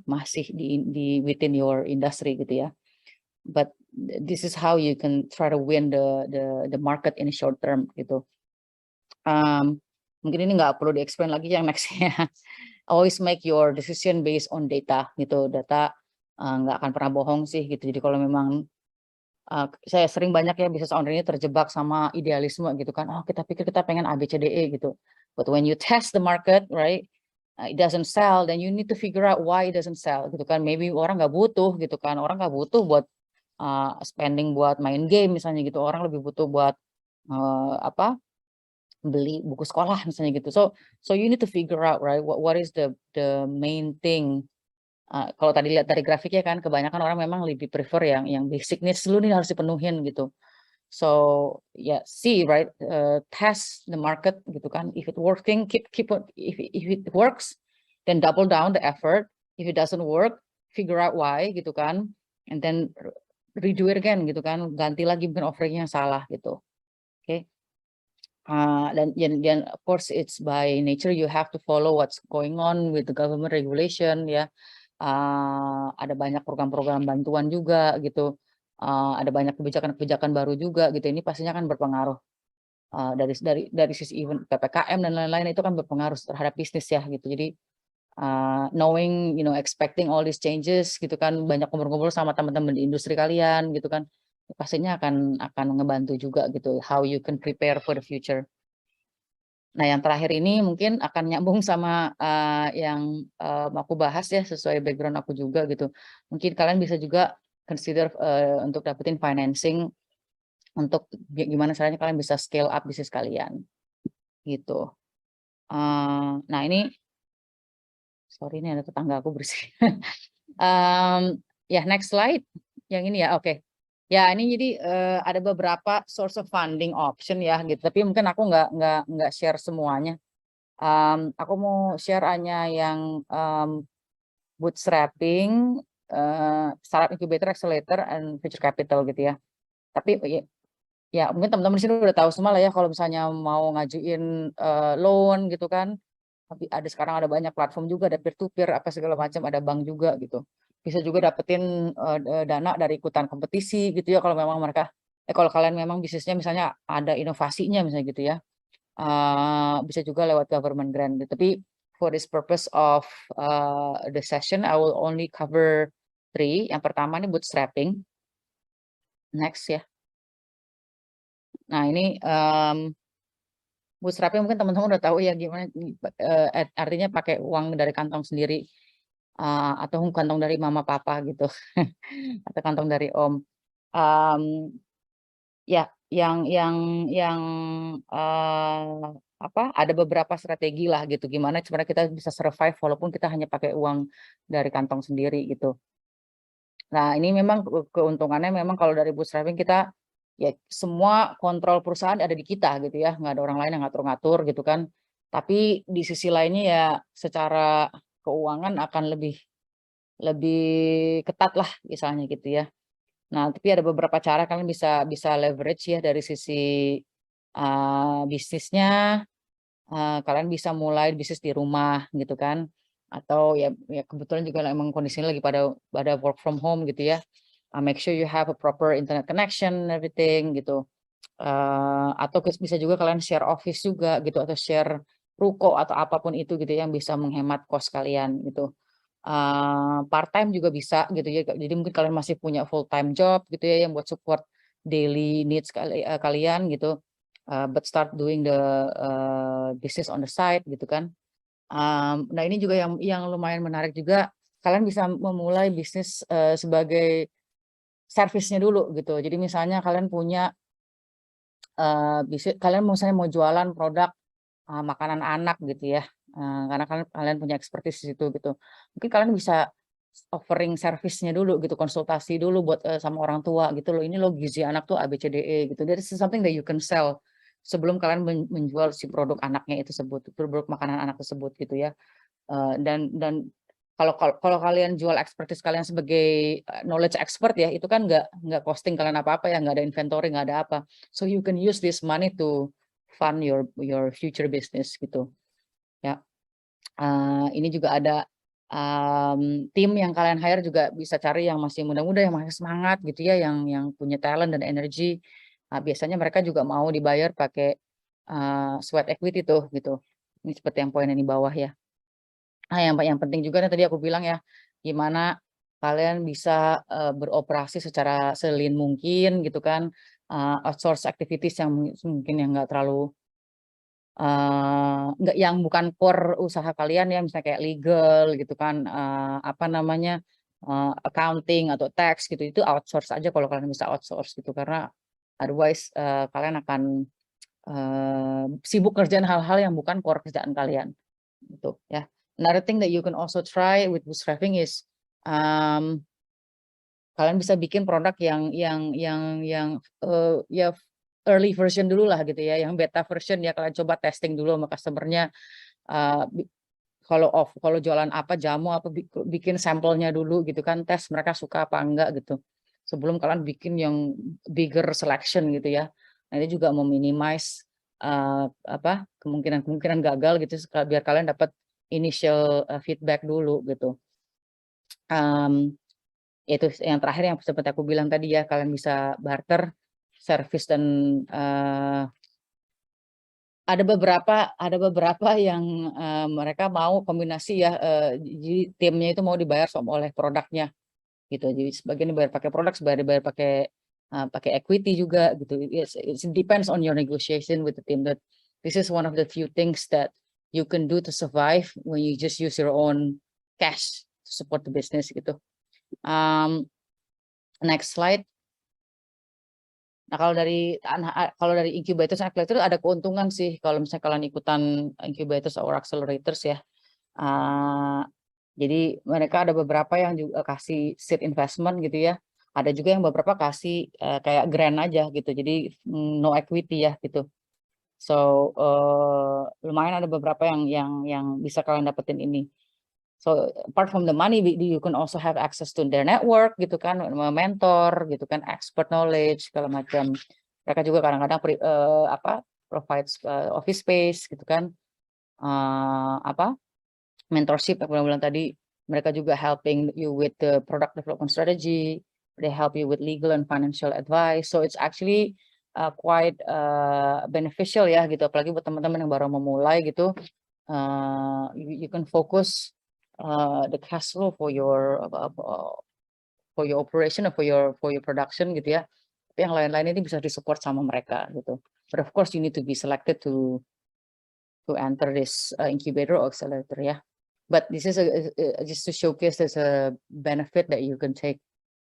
masih di within your industry gitu ya. But this is how you can try to win the market in the short term gitu. Mungkin ini nggak perlu di-explain lagi yang nextnya. Always make your decision based on data gitu. Data nggak akan pernah bohong sih gitu. Jadi kalau memang Saya sering banyak ya business owner ini terjebak sama idealisme gitu kan. Oh, kita pikir kita pengen A, B, C, D, E gitu. But when you test the market, right, it doesn't sell, then you need to figure out why it doesn't sell gitu kan. Maybe orang nggak butuh gitu kan. Orang nggak butuh buat spending buat main game misalnya gitu. Orang lebih butuh buat apa? Beli buku sekolah misalnya gitu. So you need to figure out, right, what is the main thing. Kalau tadi lihat dari grafiknya kan kebanyakan orang memang lebih prefer yang basic needs dulu nih harus dipenuhin gitu. So yeah, see, right, test the market gitu kan. If it working, keep on. If it works, then double down the effort. If it doesn't work, figure out why gitu kan, and then redo it again gitu kan. Ganti lagi mungkin offeringnya yang salah gitu. Oke. Dan of course it's by nature you have to follow what's going on with the government regulation ya. Ada banyak program-program bantuan juga gitu. Ada banyak kebijakan-kebijakan baru juga gitu. Ini pastinya kan berpengaruh dari sisi even PPKM dan lain-lain itu kan berpengaruh terhadap bisnis ya gitu. Jadi knowing, expecting all these changes gitu kan, banyak ngobrol-ngobrol sama teman-teman di industri kalian gitu kan, pastinya akan ngebantu juga gitu, how you can prepare for the future. Nah, yang terakhir ini mungkin akan nyambung sama yang mau aku bahas ya, sesuai background aku juga gitu. Mungkin kalian bisa juga consider untuk dapetin financing untuk gimana caranya kalian bisa scale up bisnis kalian gitu. Nah ini, sorry ini ada tetangga aku bersih. Ya next slide, yang ini ya, oke. Ya ini jadi ada beberapa source of funding option ya gitu, tapi mungkin aku nggak share semuanya. Aku mau share hanya yang bootstrapping, startup incubator, accelerator, and venture capital gitu ya. Tapi ya mungkin teman-teman di sini udah tahu semua lah ya kalau misalnya mau ngajuin loan gitu kan. Tapi sekarang ada banyak platform juga, ada peer to peer apa segala macam, ada bank juga gitu. Bisa juga dapetin dana dari ikutan kompetisi gitu ya kalau memang kalau kalian memang bisnisnya misalnya ada inovasinya misalnya gitu ya. Bisa juga lewat government grant gitu. Tapi for this purpose of the session, I will only cover 3. Yang pertama nih bootstrapping. Next ya. Nah ini bootstrapping mungkin teman-teman udah tahu ya gimana, artinya pakai uang dari kantong sendiri atau kantong dari mama papa gitu atau kantong dari om. Ya, yang ada beberapa strategi lah gitu, gimana sebenarnya kita bisa survive walaupun kita hanya pakai uang dari kantong sendiri gitu. Nah ini memang keuntungannya memang kalau dari bootstrapping kita, ya semua kontrol perusahaan ada di kita gitu ya, nggak ada orang lain yang ngatur-ngatur gitu kan. Tapi di sisi lainnya ya secara keuangan akan lebih lebih ketat lah misalnya gitu ya. Nah, tapi ada beberapa cara kalian bisa bisa leverage ya dari sisi bisnisnya. Kalian bisa mulai bisnis di rumah gitu kan, atau ya kebetulan juga emang kondisinya lagi pada work from home gitu ya. Make sure you have a proper internet connection and everything gitu. Atau bisa juga kalian share office juga gitu, atau share ruko atau apapun itu gitu ya, yang bisa menghemat cost kalian gitu. Part-time juga bisa gitu ya, jadi mungkin kalian masih punya full time job gitu ya, yang buat support daily needs kalian gitu, but start doing the business on the side gitu kan. Nah ini juga yang lumayan menarik juga, kalian bisa memulai bisnis sebagai servisnya dulu gitu. Jadi misalnya kalian punya kalian misalnya mau jualan produk makanan anak gitu ya, karena kalian punya expertise di situ gitu. Mungkin kalian bisa offering service-nya dulu gitu, konsultasi dulu buat sama orang tua gitu loh. Ini loh gizi anak tuh A, B, C, D, E gitu. That is something that you can sell sebelum kalian menjual si produk anaknya itu produk makanan anak tersebut gitu ya. Dan kalau kalian jual expertise kalian sebagai knowledge expert ya, itu kan nggak costing kalian apa-apa ya, nggak ada inventory, nggak ada apa. So you can use this money to fund your future business gitu ya. Ini juga ada tim yang kalian hire juga bisa cari yang masih muda-muda, yang masih semangat gitu ya, yang punya talent dan energi. Biasanya mereka juga mau dibayar pakai sweat equity tuh gitu. Ini seperti yang poin yang di bawah ya. Yang penting juga nih tadi aku bilang ya, gimana kalian bisa beroperasi secara selin mungkin gitu kan, outsource activities yang mungkin yang nggak terlalu nggak yang bukan core usaha kalian ya, misalnya kayak legal gitu kan, apa namanya, accounting atau tax gitu, itu outsource aja kalau kalian bisa outsource gitu, karena otherwise kalian akan sibuk kerjaan hal-hal yang bukan core kerjaan kalian gitu ya. Another thing that you can also try with bootstrapping is kalian bisa bikin produk yang ya early version dulu lah gitu ya, yang beta version ya, kalian coba testing dulu sama customer-nya. Kalau jualan apa, jamu apa, bikin sampelnya dulu gitu kan, tes mereka suka apa enggak gitu. Sebelum kalian bikin yang bigger selection gitu ya. Nah, ini juga meminimize kemungkinan gagal gitu, biar kalian dapat initial feedback dulu gitu. Itu yang terakhir yang seperti aku bilang tadi ya, kalian bisa barter service dan ada beberapa yang mereka mau kombinasi ya, jadi timnya itu mau dibayar oleh produknya gitu. Jadi sebagian dibayar pakai produk, sebagian dibayar pakai equity juga gitu. It depends on your negotiation with the team. That this is one of the few things that you can do to survive when you just use your own cash to support the business gitu. Next slide. Nah, kalau dari incubators and accelerators ada keuntungan sih kalau misalnya kalian ikutan incubators or accelerators ya. Jadi mereka ada beberapa yang juga kasih seed investment gitu ya. Ada juga yang beberapa kasih kayak grant aja gitu. Jadi no equity ya gitu. So lumayan ada beberapa yang bisa kalian dapetin ini. So apart from the money, you can also have access to their network gitu kan, mentor gitu kan, expert knowledge segala macam. Mereka juga kadang-kadang provides office space gitu kan, mentorship yang aku bilang tadi. Mereka juga helping you with the product development strategy. They help you with legal and financial advice. So it's actually quite beneficial ya gitu, apalagi buat teman-teman yang baru memulai gitu. You can focus the cash flow for your operation or for your production gitu ya. Tapi yang lain-lain ini bisa disupport sama mereka gitu. But of course you need to be selected to enter this incubator or accelerator ya. But this is just to showcase there's a benefit that you can take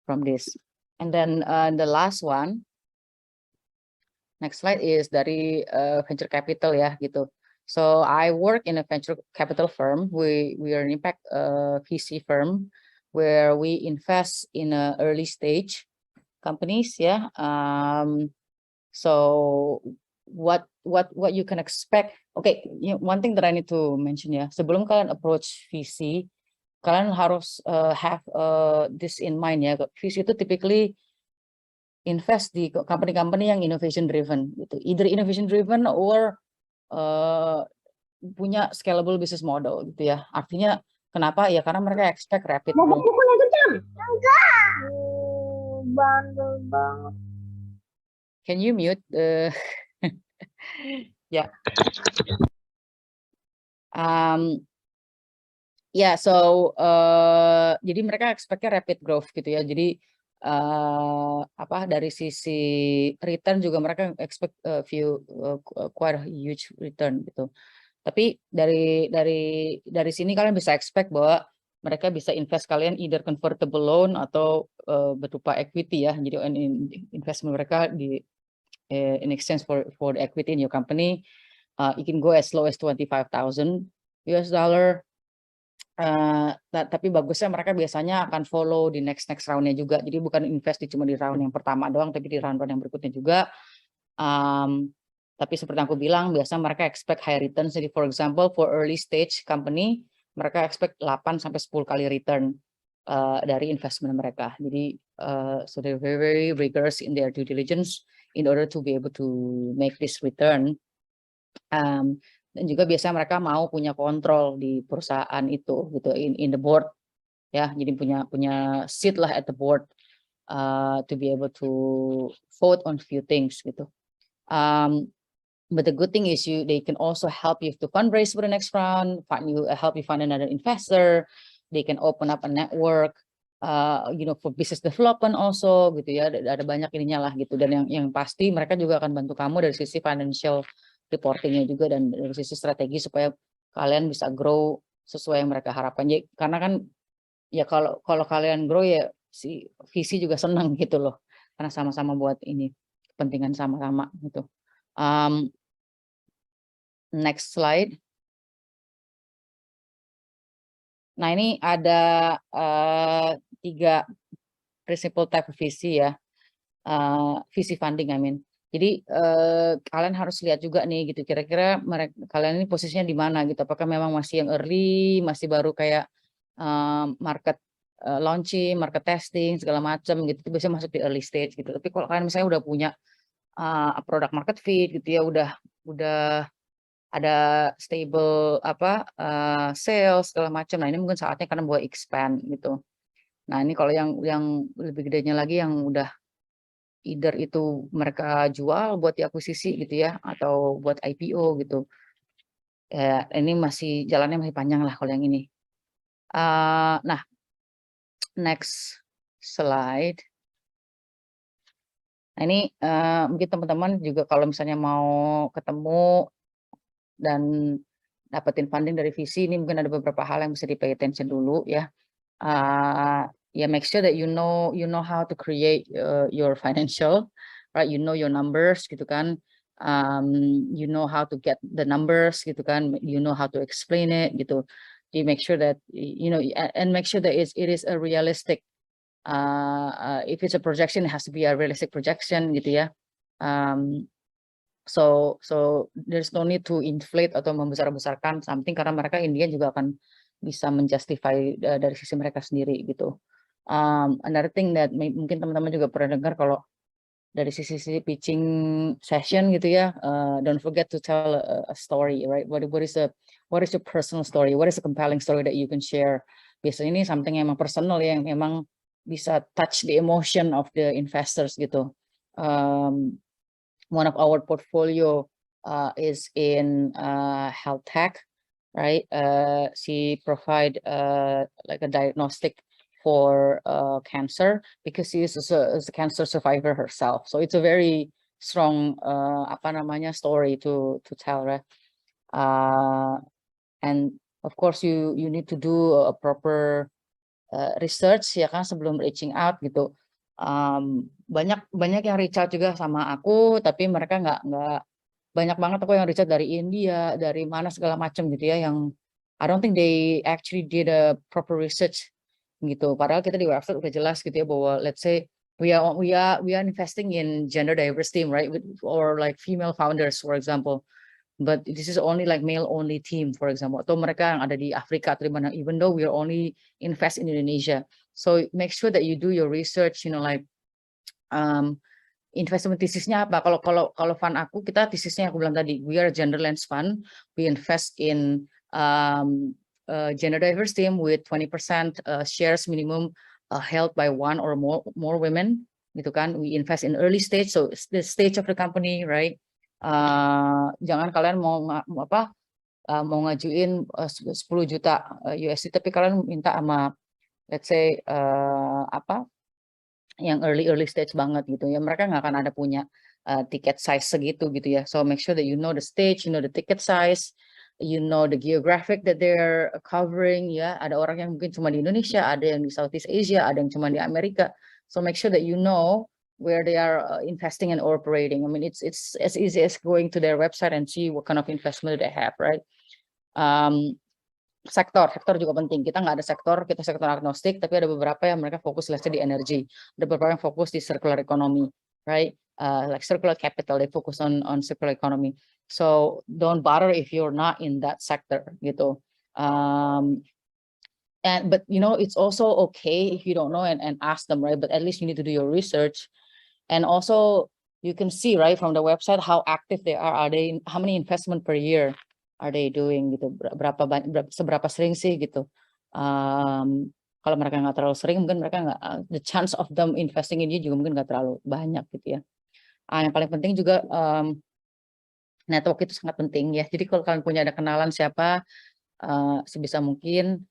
from this. And then the last one, next slide, is dari venture capital ya gitu. So I work in a venture capital firm. We are an impact VC firm where we invest in early stage companies. Yeah. So what you can expect? Okay, one thing that I need to mention ya. Sebelum kalian approach VC, kalian harus have this in mind ya. VC itu typically invest di company-company yang innovation driven gitu. Either innovation driven or punya scalable business model gitu ya. Artinya kenapa? Ya karena mereka expect rapid growth. Bandel banget. Can you mute? Ya. Jadi mereka expect-nya rapid growth gitu ya. Jadi dari sisi return juga mereka expect quite a huge return gitu. Tapi dari sini kalian bisa expect bahwa mereka bisa invest kalian either convertible loan atau berupa equity ya. Jadi investment mereka in exchange for the equity in your company, it can go as low as $25,000. Tapi bagusnya mereka biasanya akan follow di next roundnya juga. Jadi bukan invest cuma di round yang pertama doang, tapi di round yang berikutnya juga. Tapi seperti yang aku bilang, biasanya mereka expect high return. Jadi for example, for early stage company, mereka expect 8 sampai 10 kali return dari investment mereka. Jadi so they're very, very rigorous in their due diligence in order to be able to make this return. Dan juga biasanya mereka mau punya kontrol di perusahaan itu gitu, in the board ya. Jadi punya seat lah at the board to be able to vote on few things gitu. But the good thing is they can also help you to fundraise for the next round, help you find another investor. They can open up a network for business development also gitu ya, ada banyak ininya lah gitu. Dan yang pasti mereka juga akan bantu kamu dari sisi financial reportingnya juga dan dari sisi strategi supaya kalian bisa grow sesuai yang mereka harapkan. Jadi, karena kan ya kalau kalian grow ya si visi juga senang gitu loh, karena sama-sama buat ini kepentingan sama-sama gitu. Next slide. Nah ini ada 3 principal type of visi ya, visi funding I mean. Jadi kalian harus lihat juga nih gitu, kira-kira kalian ini posisinya di mana gitu. Apakah memang masih yang early, masih baru kayak market launching, market testing segala macam gitu. Itu biasanya masuk di early stage gitu. Tapi kalau kalian misalnya udah punya product market fit gitu ya, udah ada stable sales segala macam. Nah ini mungkin saatnya kalian buat expand gitu. Nah ini kalau yang lebih gedenya lagi yang udah either itu mereka jual buat diakuisisi gitu ya, atau buat IPO gitu. Ya, ini jalannya masih panjang lah kalau yang ini. Nah, next slide. Nah ini mungkin teman-teman juga kalau misalnya mau ketemu dan dapetin funding dari visi, ini mungkin ada beberapa hal yang bisa di pay attention dulu ya. Yeah, make sure that you know how to create your financial, right? You know your numbers gitu kan. You know how to get the numbers gitu kan. You know how to explain it gitu. You make sure that and make sure that it is a realistic. If it's a projection, it has to be a realistic projection gitu ya. So there's no need to inflate atau membesar-besarkan something karena mereka Indian juga akan bisa menjustify dari sisi mereka sendiri gitu. Another thing that mungkin teman-teman juga pernah dengar kalau dari sisi pitching session gitu ya, don't forget to tell a story, right? What is your personal story? What is a compelling story that you can share? Biasanya ini something yang emang personal ya, yang memang bisa touch the emotion of the investors gitu. One of our portfolio is in health tech, right? She provide like a diagnostic for cancer because she is a cancer survivor herself. So it's a very strong story to tell, right? And of course you need to do a proper research ya kan sebelum reaching out gitu. Banyak yang reach out juga sama aku, tapi mereka nggak banyak banget aku yang reach out dari India, dari mana segala macam gitu ya, yang I don't think they actually did a proper research gitu. Padahal kita di website udah jelas gitu ya bahwa let's say we are investing in gender diversity, right? Or like female founders, for example. But this is only like male only team, for example. Atau mereka yang ada di Afrika atau di mana, even though we are only invest in Indonesia. So make sure that you do your research, like investment tesisnya apa. Kalau fund aku, kita tesisnya aku bilang tadi, we are a gender lens fund. We invest in gender diverse team with 20% shares minimum held by one or more women, gitu kan. We invest in early stage, so it's the stage of the company, right? Jangan kalian mau ngajuin 10 juta USD tapi kalian minta sama let's say yang early stage banget gitu ya, mereka nggak akan ada punya ticket size segitu gitu ya. So make sure that you know the stage, you know the ticket size, you know the geographic that they're covering ya. Ada orang yang mungkin cuma di Indonesia, ada yang di Southeast Asia, ada yang cuma di Amerika. So make sure that you know where they are investing and operating. I mean, it's as easy as going to their website and see what kind of investment they have, right? Sektor juga penting. Kita nggak ada sektor, kita sektor agnostik, tapi ada beberapa yang mereka fokus let's say di energi, ada beberapa yang fokus di circular economy, right? Like circular capital, they focus on circular economy. So don't bother if you're not in that sector, gitu. But it's also okay if you don't know and ask them, right? But at least you need to do your research, and also you can see right from the website how active they are. How many investment per year are they doing gitu? Seberapa sering sih gitu? Kalau mereka nggak terlalu sering, mungkin mereka nggak the chance of them investing in you juga mungkin nggak terlalu banyak gitu ya. Yang paling penting juga network itu sangat penting ya. Jadi kalau kalian punya ada kenalan siapa, sebisa mungkin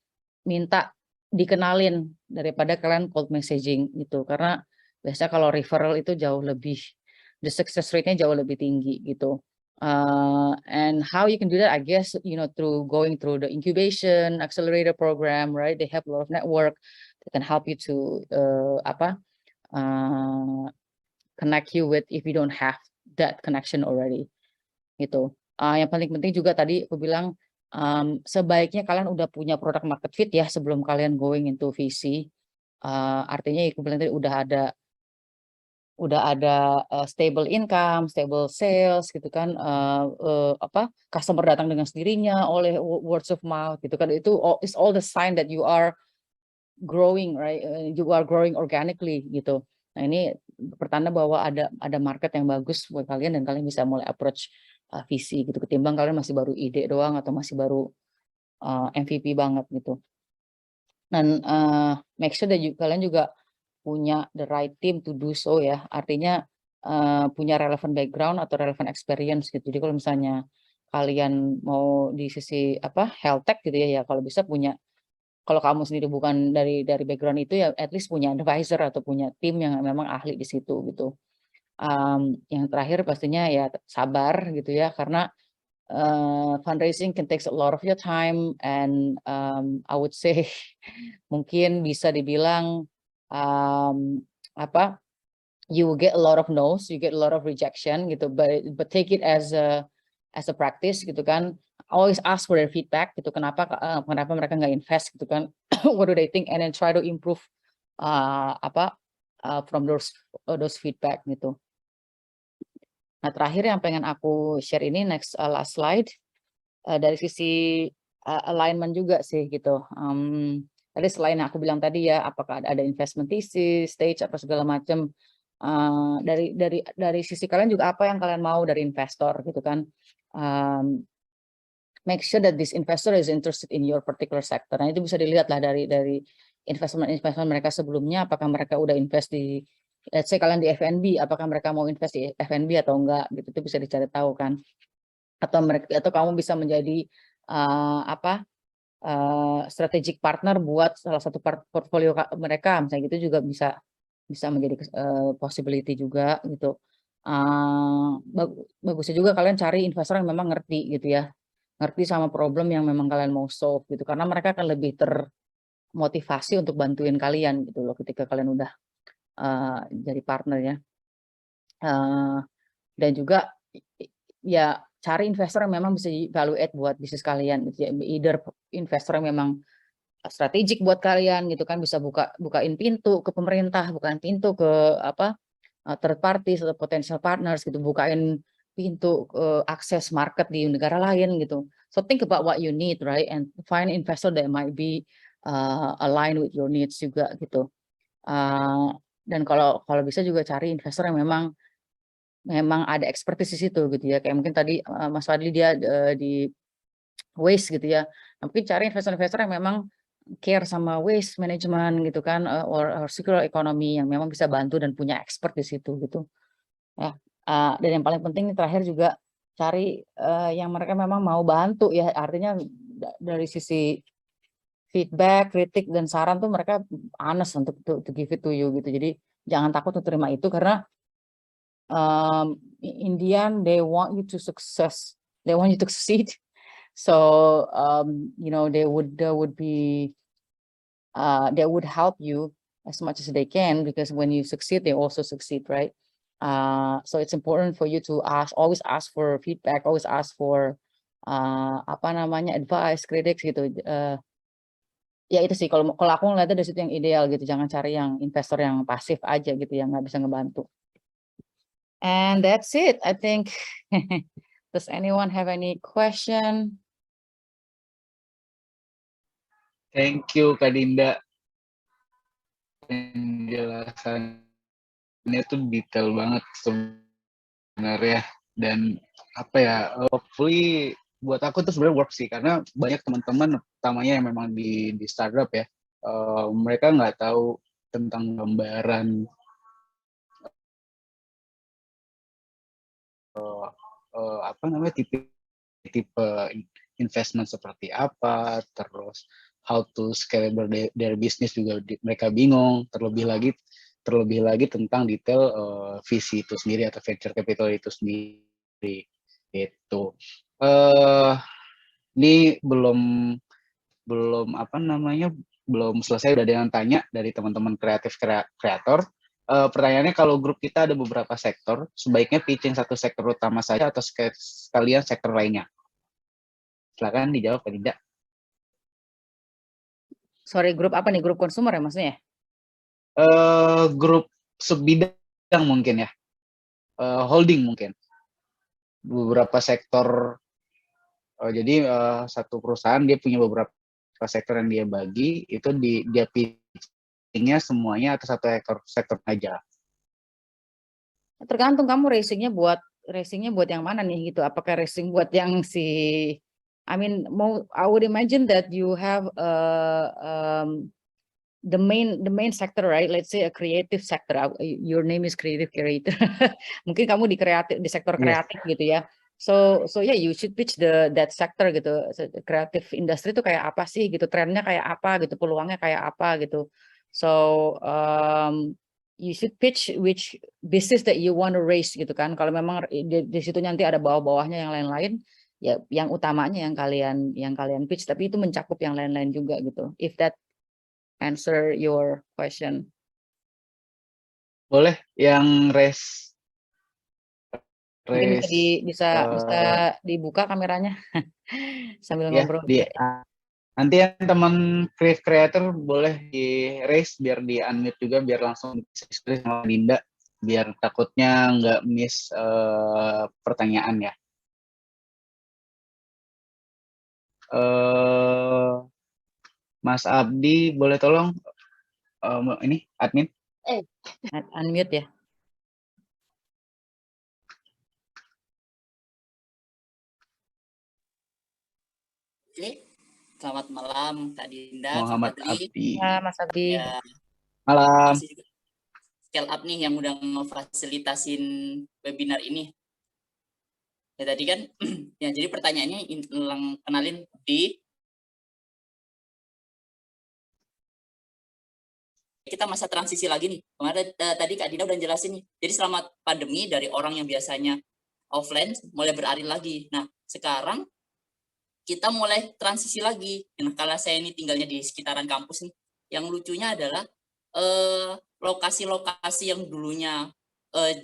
minta dikenalin daripada kalian cold messaging gitu, karena biasanya kalau referral itu jauh lebih, the success rate-nya jauh lebih tinggi gitu. And how you can do that, I guess, through going through the incubation accelerator program, right? They have a lot of network that can help you to connect you with if you don't have that connection already gitu. Yang paling penting juga tadi aku bilang, sebaiknya kalian udah punya product market fit ya sebelum kalian going into VC. Artinya aku bilang tadi udah ada stable income, stable sales gitu kan, customer datang dengan sendirinya oleh words of mouth gitu kan, itu is all the sign that you are growing, right? You are growing organically gitu. Nah ini pertanda bahwa ada market yang bagus buat kalian dan kalian bisa mulai approach VC gitu, ketimbang kalian masih baru ide doang atau masih baru MVP banget gitu. Dan make sure that kalian juga punya the right team to do so ya. Artinya punya relevant background atau relevant experience gitu. Jadi kalau misalnya kalian mau di sisi health tech gitu ya, kalau bisa punya, kalau kamu sendiri bukan dari background itu ya at least punya advisor atau punya tim yang memang ahli di situ gitu. Yang terakhir pastinya ya sabar gitu ya, karena fundraising can take a lot of your time and I would say mungkin bisa dibilang you will get a lot of no's, you get a lot of rejection gitu, but take it as a practice gitu kan. Always ask for their feedback gitu, kenapa mereka nggak invest gitu kan. What do they think, and then try to improve from those feedback gitu. Nah terakhir yang pengen aku share ini last slide, dari sisi alignment juga sih gitu. Tadi selain yang aku bilang tadi ya, apakah ada investment thesis, stage apa segala macam, dari sisi kalian juga apa yang kalian mau dari investor gitu kan. Make sure that this investor is interested in your particular sector. Nah itu bisa dilihat lah dari investment mereka sebelumnya, apakah mereka udah invest di, let's say kalian di F&B, apakah mereka mau invest di F&B atau enggak gitu, itu bisa dicari tahu kan. Atau kamu bisa menjadi strategic partner buat salah satu portfolio mereka, misalnya gitu juga bisa menjadi possibility juga gitu. Bagusnya juga kalian cari investor yang memang ngerti gitu ya, ngerti sama problem yang memang kalian mau solve gitu, karena mereka akan lebih termotivasi untuk bantuin kalian gitu loh ketika kalian udah jadi partner ya. Dan juga ya cari investor yang memang bisa evaluate buat bisnis kalian gitu ya, either investor yang memang strategik buat kalian gitu kan, bisa bukain pintu ke pemerintah, bukain pintu ke third parties atau potential partners gitu, bukain pintu akses market di negara lain gitu. So think about what you need, right, and find investor that might be aligned with your needs juga gitu. Dan kalau bisa juga cari investor yang memang ada expertise di situ gitu ya, kayak mungkin tadi Mas Fadli dia di waste gitu ya. Mungkin cari investor-investor yang memang care sama waste management gitu kan, or circular economy, yang memang bisa bantu dan punya expert di situ gitu ya. Dan yang paling penting terakhir juga cari yang mereka memang mau bantu ya, artinya dari sisi feedback, kritik dan saran tuh mereka honest untuk to give it to you gitu. Jadi jangan takut untuk terima itu, karena in the end they want you to succeed. So they would help you as much as they can, because when you succeed they also succeed, right? So it's important for you to always ask for feedback, always ask for advice, kritik gitu. Ya itu sih kalau aku ngeliatnya dari situ yang ideal gitu, jangan cari yang investor yang pasif aja gitu, yang nggak bisa ngebantu. And that's it, I think. Does anyone have any question? Thank you Kak Dinda. Penjelasannya tuh detail banget sebenarnya, dan hopefully buat aku tuh sebenarnya work sih, karena banyak teman-teman utamanya yang memang di startup ya, mereka nggak tahu tentang gambaran tipe investment seperti apa, terus how to scalable their business juga mereka bingung, terlebih lagi tentang detail visi itu sendiri atau venture capital itu sendiri itu. Ini belum apa namanya, belum selesai, udah ada yang tanya dari teman-teman kreator. Pertanyaannya, kalau grup kita ada beberapa sektor, sebaiknya pitching satu sektor utama saja atau sekalian sektor lainnya? Silakan dijawab, Pak Dinda. Sorry, grup apa nih? Grup konsumer ya maksudnya? Grup sebidang mungkin ya, holding mungkin. Beberapa sektor, jadi satu perusahaan dia punya beberapa sektor yang dia bagi, itu dia pitchingnya semuanya atau satu sektor aja. Tergantung kamu racingnya buat yang mana nih gitu. Apakah racing buat yang I would imagine that you have the main sector, right? Let's say a creative sector. Your name is creative creator. Mungkin kamu di sektor kreatif gitu ya. So yeah, you should pitch that sector gitu. Kreatif industri itu kayak apa sih gitu, trennya kayak apa gitu, peluangnya kayak apa gitu. So you should pitch which business that you want to raise gitu kan. Kalau memang di situ nanti ada bawah-bawahnya yang lain-lain, ya yang utamanya yang kalian pitch, tapi itu mencakup yang lain-lain juga gitu. If that answer your question. Boleh yang raise. Mungkin bisa dibuka kameranya sambil ngobrol. Nanti yang teman creator boleh di raise biar di unmute juga, biar langsung diskusi sama Dinda, biar takutnya nggak miss pertanyaan ya. Mas Abdi boleh tolong ini admin unmute ya. Oke, selamat malam Kak Dinda. Muhammad Abdi. Ya, Mas Abdi. Ya, malam. masih juga Scale Up nih yang udah memfasilitasin webinar ini. Ya tadi kan, ya jadi pertanyaannya kenalin di kita masa transisi lagi nih. Kemarin tadi Kak Dinda udah jelasin nih. Jadi selama pandemi dari orang yang biasanya offline mulai beralih lagi. Nah sekarang kita mulai transisi lagi. Nah, kalau saya ini tinggalnya di sekitaran kampus nih, yang lucunya adalah lokasi-lokasi yang dulunya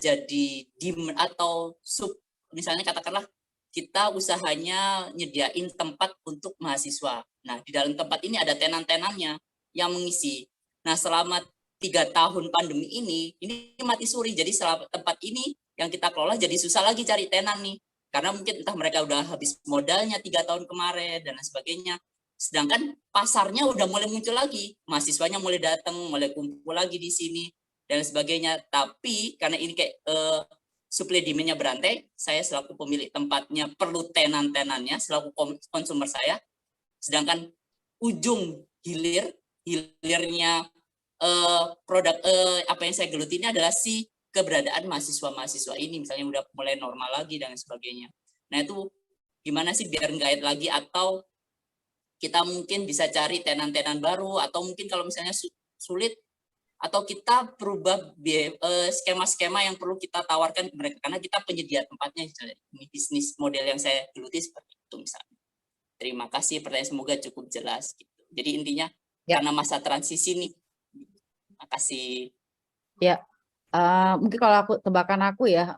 jadi dim atau sub, misalnya katakanlah kita usahanya nyediain tempat untuk mahasiswa. Nah, di dalam tempat ini ada tenan-tenannya yang mengisi. Nah, selama 3 tahun pandemi ini mati suri. Jadi selama tempat ini yang kita kelola jadi susah lagi cari tenan nih. Karena mungkin entah mereka udah habis modalnya 3 tahun kemarin dan sebagainya. Sedangkan pasarnya udah mulai muncul lagi, mahasiswanya mulai datang, mulai kumpul lagi di sini dan sebagainya. Tapi karena ini kayak supply demand-nya berantai, saya selaku pemilik tempatnya perlu tenan-tenannya selaku konsumer saya. Sedangkan ujung hilirnya produk apa yang saya geluti ini adalah si keberadaan mahasiswa-mahasiswa ini, misalnya udah mulai normal lagi dan sebagainya. Nah itu gimana sih biar nggak lagi, atau kita mungkin bisa cari tenan-tenan baru, atau mungkin kalau misalnya sulit, atau kita berubah skema-skema yang perlu kita tawarkan ke mereka, karena kita penyedia tempatnya, misalnya ini bisnis model yang saya geluti seperti itu misalnya. Terima kasih, pertanyaan semoga cukup jelas. Gitu. Jadi intinya karena masa transisi nih. Terima kasih. Ya. Mungkin kalau tebakan aku ya,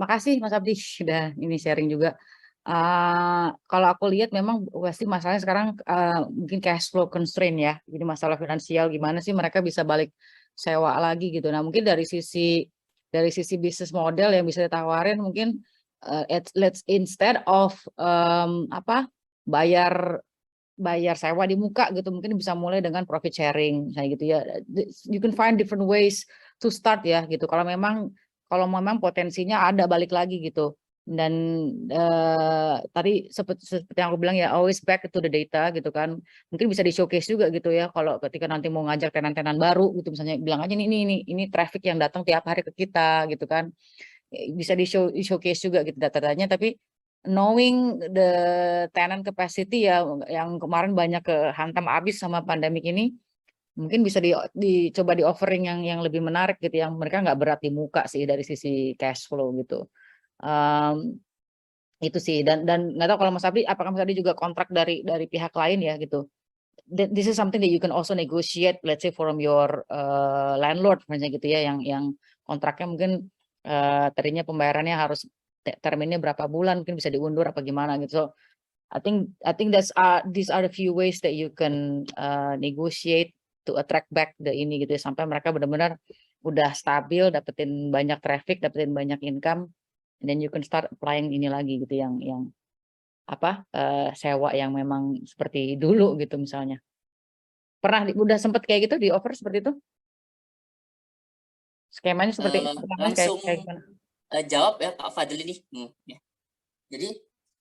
makasih Mas Abdi sudah ini sharing juga. Kalau aku lihat memang pasti masalahnya sekarang mungkin cash flow constraint ya. Jadi masalah finansial gimana sih mereka bisa balik sewa lagi gitu. Nah mungkin dari sisi bisnis model yang bisa ditawarin mungkin let's instead of bayar sewa di muka gitu, mungkin bisa mulai dengan profit sharing kayak gitu ya. You can find different ways to start ya gitu. Kalau memang potensinya ada, balik lagi gitu. Dan tadi seperti yang aku bilang ya, always back to the data gitu kan. Mungkin bisa di showcase juga gitu ya, kalau ketika nanti mau ngajak tenan-tenan baru gitu, misalnya bilang aja ini traffic yang datang tiap hari ke kita gitu kan. Bisa di showcase juga gitu data-datanya, tapi knowing the tenant capacity ya yang kemarin banyak kehantam habis sama pandemik ini, mungkin bisa dicoba di offering yang lebih menarik gitu, yang mereka nggak berat di muka sih dari sisi cash flow gitu. Itu sih, dan nggak tahu kalau Mas Abdi, apakah Mas Abdi juga kontrak dari pihak lain ya gitu. This is something that you can also negotiate, let's say from your landlord misalnya gitu ya, yang kontraknya mungkin tadinya pembayarannya harus terminnya berapa bulan, mungkin bisa diundur apa gimana gitu. So I think these are the few ways that you can negotiate to attract back ini gitu ya, sampai mereka benar-benar udah stabil, dapetin banyak traffic, dapetin banyak income, and then you can start applying ini lagi gitu, yang sewa yang memang seperti dulu gitu misalnya. Pernah udah sempet kayak gitu di offer seperti itu? Skemanya seperti Langsung gimana? jawab ya Kak Fadil ini. Ya. Jadi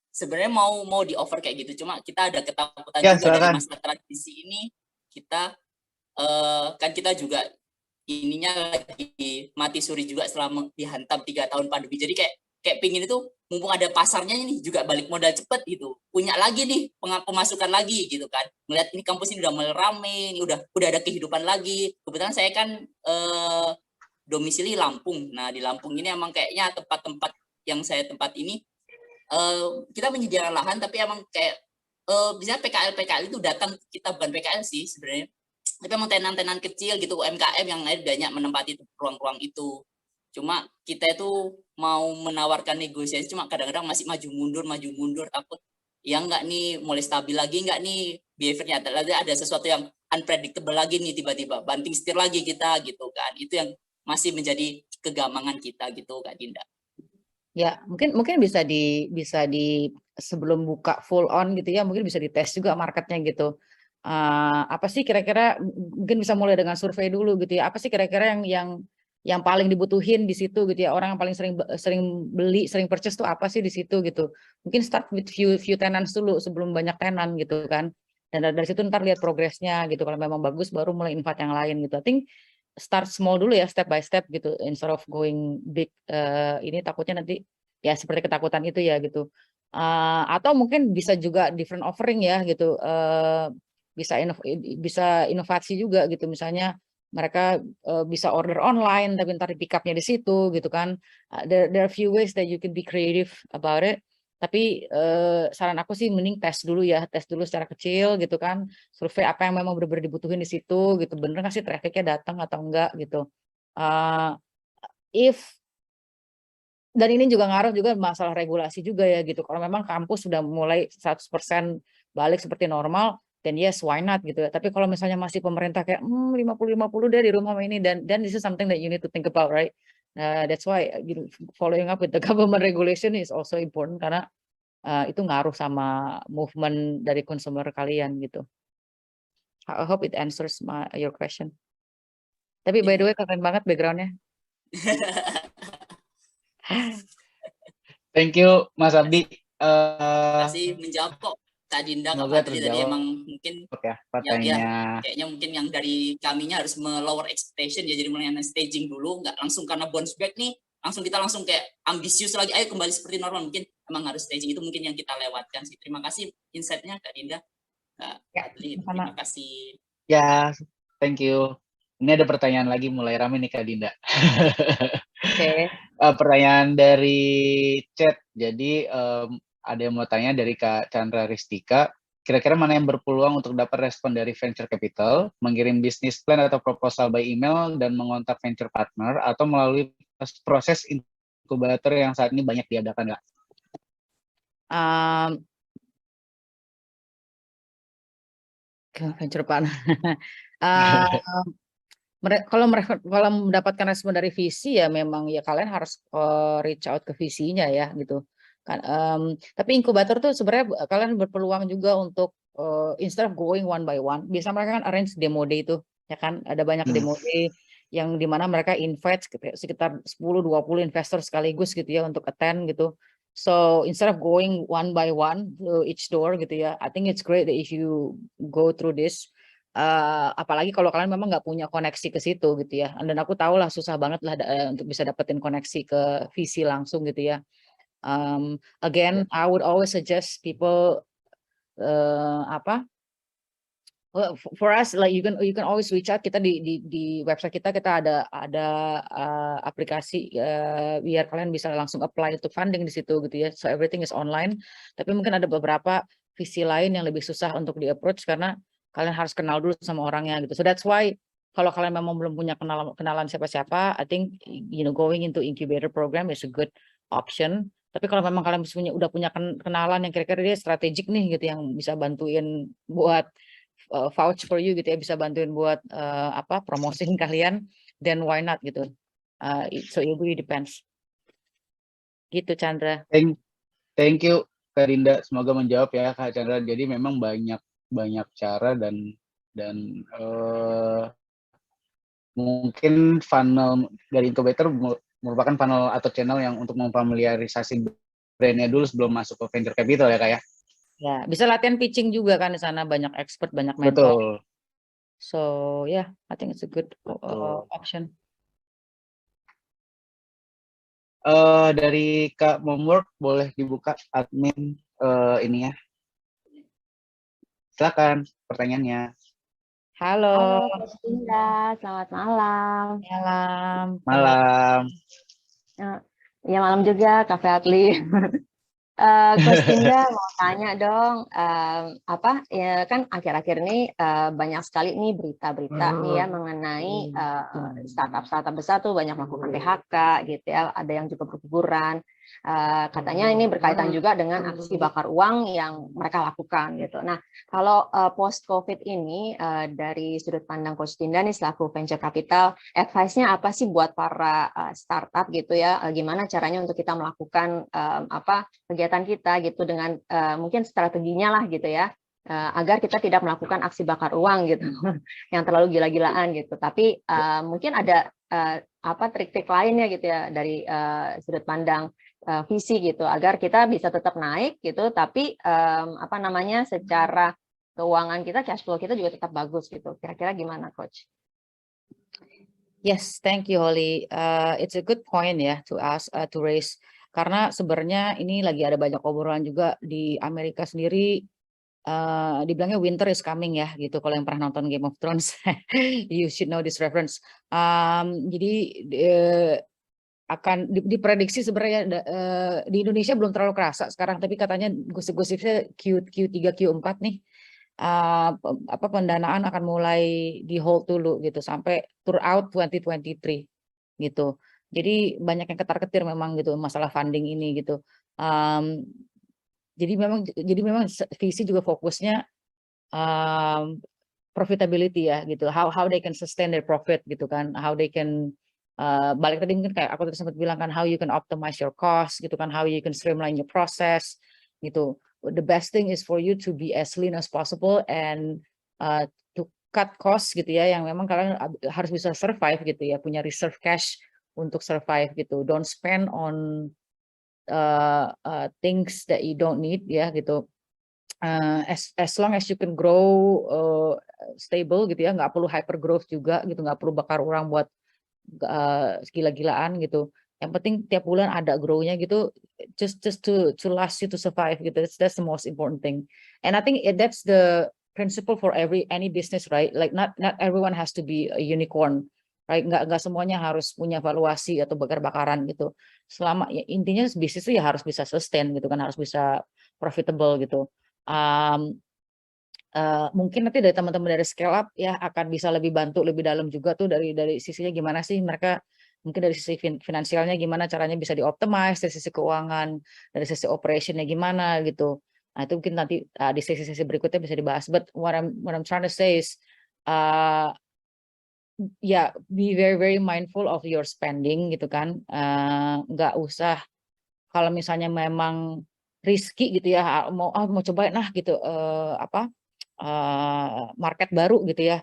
sebenarnya mau di offer kayak gitu, cuma kita ada ketakutan Ya, juga dari silakan. masa transisi ini. Kita kan kita juga ininya lagi mati suri juga selama dihantam 3 tahun pandemi. Jadi kayak pingin itu mumpung ada pasarnya ini juga balik modal cepet gitu, punya lagi nih pemasukan lagi gitu kan. Melihat ini kampus ini udah mulai rame, ini udah ada kehidupan lagi. Kebetulan saya kan domisili Lampung. Nah di Lampung ini emang kayaknya tempat-tempat yang saya tempat ini kita menyediakan lahan, tapi emang kayak bisa PKL itu datang, kita bukan PKL sih sebenarnya, tapi emang tenan-tenan kecil gitu, UMKM yang banyak menempati ruang-ruang itu. Cuma kita itu mau menawarkan negosiasi, cuma kadang-kadang masih maju mundur, takut ya enggak nih, mulai stabil lagi enggak nih behaviornya, ada sesuatu yang unpredictable lagi nih, tiba-tiba banting setir lagi kita gitu kan. Itu yang masih menjadi kegamangan kita gitu Kak Dinda. Ya, mungkin bisa di sebelum buka full on gitu ya, mungkin bisa dites juga marketnya gitu. Apa sih kira-kira, mungkin bisa mulai dengan survei dulu gitu ya. Apa sih kira-kira yang paling dibutuhin di situ gitu ya. Orang yang paling sering beli, sering purchase tuh apa sih di situ gitu. Mungkin start with few tenants dulu sebelum banyak tenant gitu kan. Dan dari situ ntar lihat progresnya gitu. Kalau memang bagus baru mulai invite yang lain gitu. I think start small dulu ya, step by step gitu, instead of going big. Ini takutnya nanti ya seperti ketakutan itu ya gitu. Atau mungkin bisa juga different offering ya gitu. Bisa inovasi juga gitu, misalnya mereka bisa order online tapi ntar di pick up-nya di situ gitu kan. There are few ways that you can be creative about it. Tapi saran aku sih mending tes dulu secara kecil gitu kan, survei apa yang memang benar-benar dibutuhin di situ gitu, bener nggak sih trafficnya datang atau enggak gitu. If dan ini juga ngaruh juga masalah regulasi juga ya gitu. Kalau memang kampus sudah mulai 100% balik seperti normal, then yes, why not gitu ya. Tapi kalau misalnya masih pemerintah kayak 50-50 deh di rumah ini, dan this is something that you need to think about, right? That's why following up with the government regulation is also important, karena itu ngaruh sama movement dari consumer kalian gitu. I hope it answers your question. Tapi by the way keren banget backgroundnya. Thank you Mas Abdi. Masih menjawab kok Kak Dinda, Kak Semoga Fadli tadi terjawab emang mungkin ya pertanyaannya. kayaknya mungkin yang dari kaminya harus lower expectation ya, jadi mulai staging dulu, nggak langsung karena bounce back nih kita langsung kayak ambisius lagi, ayo kembali seperti normal. Mungkin emang harus staging, itu mungkin yang kita lewatkan sih. Terima kasih insight-nya Kak Dinda, Kak Fadli, terima kasih. Ya, thank you. Ini ada pertanyaan lagi, mulai rame nih Kak Dinda. Oke. Pertanyaan dari chat. Jadi ada yang mau tanya dari Kak Chandra Ristika. Kira-kira mana yang berpeluang untuk dapat respon dari venture capital, mengirim bisnis plan atau proposal by email dan mengontak venture partner, atau melalui proses inkubator yang saat ini banyak diadakan, Kak? Venture partner. Kalau mendapatkan respon dari VC ya memang ya kalian harus reach out ke VC-nya ya gitu kan. Tapi inkubator tuh sebenarnya kalian berpeluang juga untuk instead of going one by one, biasa mereka kan arrange demo day itu ya kan, ada banyak demo day yang dimana mereka invite sekitar 10-20 investor sekaligus gitu ya untuk attend gitu. So instead of going one by one to each door gitu ya, I think it's great that if you go through this. Apalagi kalau kalian memang nggak punya koneksi ke situ gitu ya, dan aku tahu lah susah banget lah untuk bisa dapetin koneksi ke VC langsung gitu ya. Again, I would always suggest people well, for us, like you can always reach out kita di website kita ada aplikasi biar kalian bisa langsung apply untuk funding di situ gitu ya. So everything is online. Tapi mungkin ada beberapa visi lain yang lebih susah untuk di approach karena kalian harus kenal dulu sama orangnya gitu. So that's why kalau kalian memang belum punya kenalan siapa-siapa, I think going into incubator program is a good option. Tapi kalau memang kalian udah punya kenalan yang kira-kira dia strategik nih gitu yang bisa bantuin buat vouch for you gitu ya, bisa bantuin buat promosiin kalian, then why not gitu. So it really depends. Gitu Chandra. Thank you Kak Dinda, semoga menjawab ya Kak Chandra. Jadi memang banyak cara dan mungkin funnel dari incubator merupakan funnel atau channel yang untuk memfamiliarisasi brandnya dulu sebelum masuk ke venture capital ya Kak ya. Ya, bisa latihan pitching juga kan di sana, banyak expert, banyak mentor. Betul. So yeah, I think it's a good option. Dari Kak Momwork boleh dibuka admin ini ya. Silakan pertanyaannya. Halo. Coach Dinda, selamat malam. Malam. Ya malam juga Kak Fadli. Coach Dinda mau tanya dong, ya kan akhir-akhir ini banyak sekali nih berita-berita nih ya mengenai startup besar tuh banyak melakukan PHK gitu ya, ada yang juga berguguran. Katanya ini berkaitan juga dengan aksi bakar uang yang mereka lakukan gitu. Nah, kalau post COVID ini dari sudut pandang Coach Dinda nih selaku venture capital, advice-nya apa sih buat para startup gitu ya? Gimana caranya untuk kita melakukan kegiatan kita gitu dengan mungkin strateginya lah gitu ya, agar kita tidak melakukan aksi bakar uang gitu yang terlalu gila-gilaan gitu. Tapi mungkin ada trik-trik lainnya gitu ya dari sudut pandang visi gitu agar kita bisa tetap naik gitu, tapi secara keuangan kita, cash flow kita juga tetap bagus gitu. Kira-kira gimana Coach? Yes, thank you Holly. It's a good point ya to ask to raise. Karena sebenarnya ini lagi ada banyak obrolan juga di Amerika sendiri, dibilangnya winter is coming ya gitu. Kalau yang pernah nonton Game of Thrones, you should know this reference. Jadi akan diprediksi sebenarnya di Indonesia belum terlalu kerasa sekarang, tapi katanya gosip-gosipnya Q3 Q4 nih pendanaan akan mulai di hold dulu gitu sampai throughout 2023 gitu. Jadi banyak yang ketar-ketir memang gitu masalah funding ini gitu. Jadi memang visi juga fokusnya profitability ya gitu. How they can sustain their profit gitu kan. How they can balik tadi mungkin kayak aku tadi sempat bilang kan, how you can optimize your cost gitu kan, how you can streamline your process gitu. The best thing is for you to be as lean as possible and to cut cost gitu ya, yang memang kalian harus bisa survive gitu ya, punya reserve cash untuk survive gitu. Don't spend on things that you don't need ya gitu. As long as you can grow stable gitu ya, nggak perlu hyper growth juga gitu, nggak perlu bakar uang buat gila-gilaan gitu. Yang penting tiap bulan ada grow-nya gitu, just to last you to survive gitu. That's the most important thing. And I think that's the principle for any business, right? Like not everyone has to be a unicorn, right? Nggak semuanya harus punya valuasi atau bakar-bakaran gitu. Selama ya, intinya bisnis itu ya harus bisa sustain gitu kan, harus bisa profitable gitu. Mungkin nanti dari teman-teman dari scale up ya akan bisa lebih bantu lebih dalam juga tuh dari sisinya gimana sih mereka, mungkin dari sisi finansialnya gimana caranya bisa dioptimize, dari sisi keuangan, dari sisi operationnya gimana gitu. Nah itu mungkin nanti di sesi-sesi berikutnya bisa dibahas. But what I'm trying to say is be very very mindful of your spending gitu kan. Nggak usah kalau misalnya memang risky gitu ya, mau cobain gitu market baru gitu ya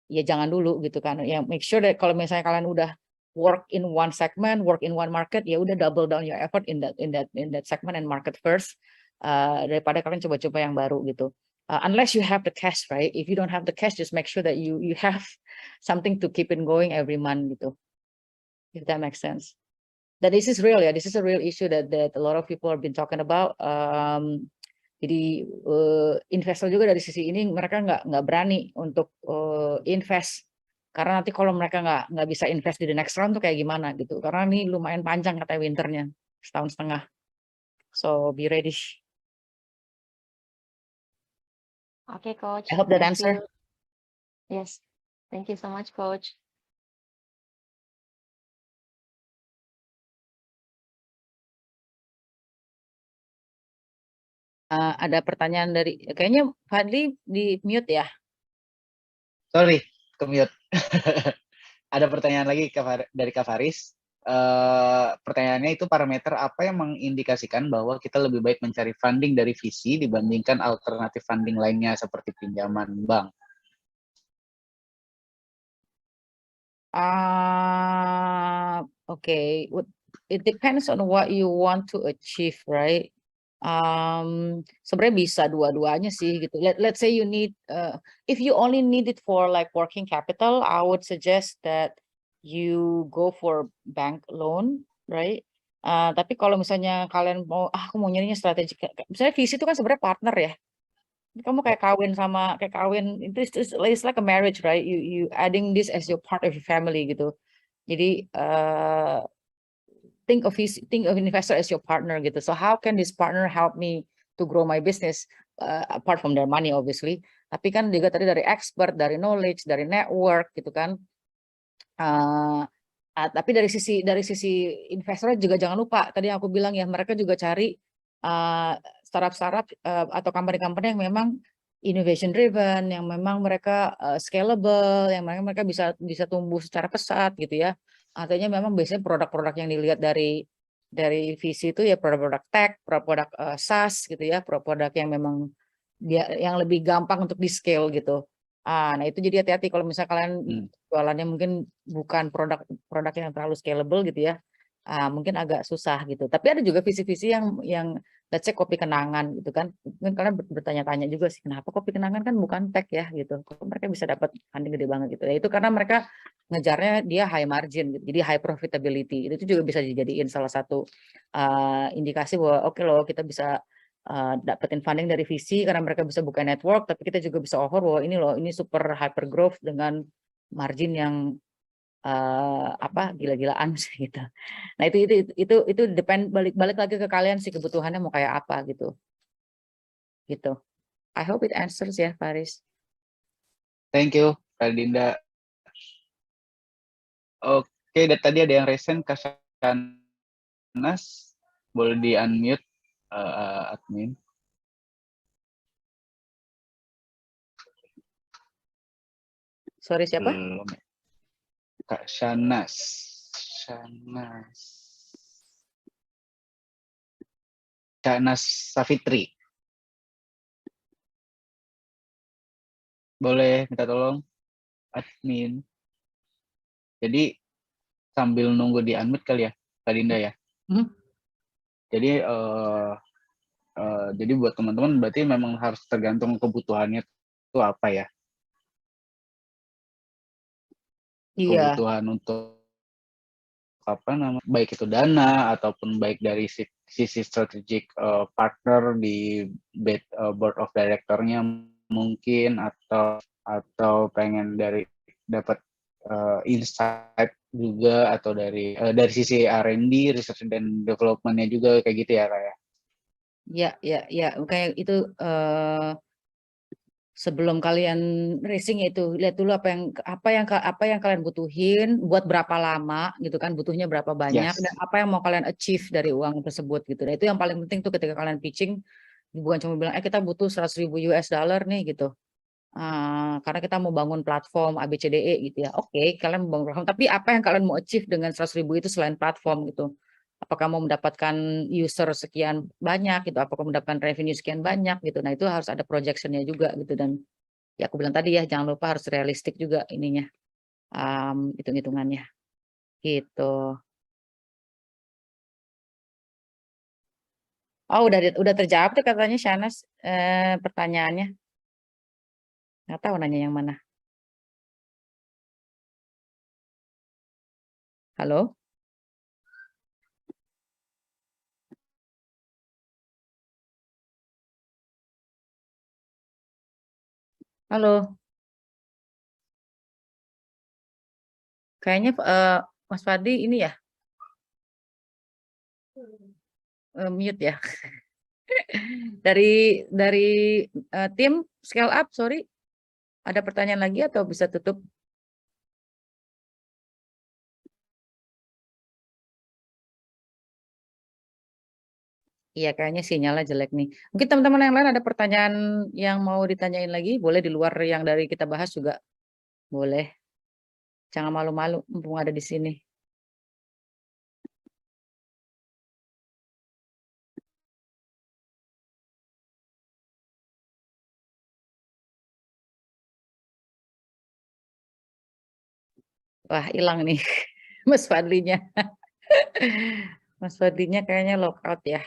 jangan dulu gitu kan ya, make sure that kalau misalnya kalian udah work in one segment, work in one market, ya udah double down your effort in that segment and market first, daripada kalian coba-coba yang baru gitu. Unless you have the cash, right? If you don't have the cash, just make sure that you have something to keep it going every month gitu, if that makes sense. that this is real ya, this is a real issue that a lot of people have been talking about. Jadi investor juga dari sisi ini mereka nggak berani untuk invest karena nanti kalau mereka nggak bisa invest di the next round tuh kayak gimana gitu. Karena ini lumayan panjang katanya winternya, 1,5 tahun. So be ready. Okay, Coach. I hope that Thank answer. you. Yes. Thank you so much, Coach. Ada pertanyaan dari, kayaknya Fadli di mute ya. Sorry, ke-mute. Ada pertanyaan lagi dari Kak Faris. Pertanyaannya itu parameter apa yang mengindikasikan bahwa kita lebih baik mencari funding dari VC dibandingkan alternatif funding lainnya seperti pinjaman bank? Okay, it depends on what you want to achieve, right? Sebenarnya bisa dua-duanya sih gitu. Let's say you need, if you only need it for like working capital, I would suggest that you go for bank loan, right? Tapi kalau misalnya kalian mau, aku mau nyarinya strategi, misalnya visi itu kan sebenarnya partner ya. Kamu kayak kawin it's like a marriage, right? You adding this as your part of your family gitu. Jadi think of investor as your partner gitu. So how can this partner help me to grow my business apart from their money obviously. Tapi kan juga tadi dari expert, dari knowledge, dari network gitu kan. Tapi dari sisi investor juga jangan lupa tadi aku bilang ya, mereka juga cari startup atau company-company yang memang innovation driven, yang memang mereka scalable, yang mereka bisa tumbuh secara pesat gitu ya. Artinya memang biasanya produk-produk yang dilihat dari visi itu ya produk-produk tech, produk-produk SaaS gitu ya, produk-produk yang memang yang lebih gampang untuk di scale gitu. Nah itu jadi hati-hati kalau misalnya kalian jualannya mungkin bukan produk yang terlalu scalable gitu ya, mungkin agak susah gitu. Tapi ada juga visi-visi yang let's say kopi kenangan gitu kan. Mungkin kalian bertanya-tanya juga sih, kenapa kopi kenangan kan bukan tech ya gitu. Kok mereka bisa dapat funding gede banget gitu. Ya itu karena mereka ngejarnya dia high margin gitu. Jadi high profitability. Itu juga bisa dijadiin salah satu indikasi bahwa oke loh kita bisa dapetin funding dari VC karena mereka bisa buka network, tapi kita juga bisa offer bahwa ini loh, ini super hyper growth dengan margin yang gila-gilaan gitu. Nah itu depend balik lagi ke kalian sih kebutuhannya mau kayak apa gitu. Gitu. I hope it answers ya, Faris. Thank you, Kak Dinda. Oke, tadi ada yang resen Kak Shanas, boleh di unmute admin. Sorry siapa? Kak Shanas. Shanas Safitri. Boleh minta tolong admin. Jadi sambil nunggu di unmute kali ya, Kak Dinda ya. Jadi jadi buat teman-teman berarti memang harus tergantung kebutuhannya itu apa ya? Iya. Kebutuhan untuk baik itu dana ataupun baik dari sisi strategic partner di board of director-nya mungkin atau pengen dapat insight juga atau dari sisi R&D research and development-nya juga kayak gitu ya Kak ya. Ya, kayak itu sebelum kalian racing itu lihat dulu apa yang kalian butuhin, buat berapa lama gitu kan, butuhnya berapa banyak, dan apa yang mau kalian achieve dari uang tersebut gitu. Dan itu yang paling penting tuh ketika kalian pitching, bukan cuma bilang kita butuh 100.000 US dollar nih gitu. Karena kita mau bangun platform ABCDE gitu ya. Oke, kalian mau bangun platform, tapi apa yang kalian mau achieve dengan 100.000 itu selain platform gitu. Apakah mau mendapatkan user sekian banyak gitu, apakah mendapatkan revenue sekian banyak gitu. Nah, itu harus ada projectionnya juga gitu. Dan ya aku bilang tadi ya, jangan lupa harus realistik juga ininya, hitung-hitungannya gitu. Oh, udah terjawab tuh katanya Shanas pertanyaannya. Nggak tahu nanya yang mana. Halo? Halo. Kayaknya Mas Fadli ini ya mute ya. Dari tim Scale Up, sorry. Ada pertanyaan lagi atau bisa tutup? Iya, kayaknya sinyalnya jelek nih. Mungkin teman-teman yang lain ada pertanyaan yang mau ditanyain lagi, boleh di luar yang dari kita bahas juga boleh. Jangan malu-malu, mumpung ada di sini. Wah, hilang nih Mas Fadlinya. Mas Fadlinya kayaknya lockout ya.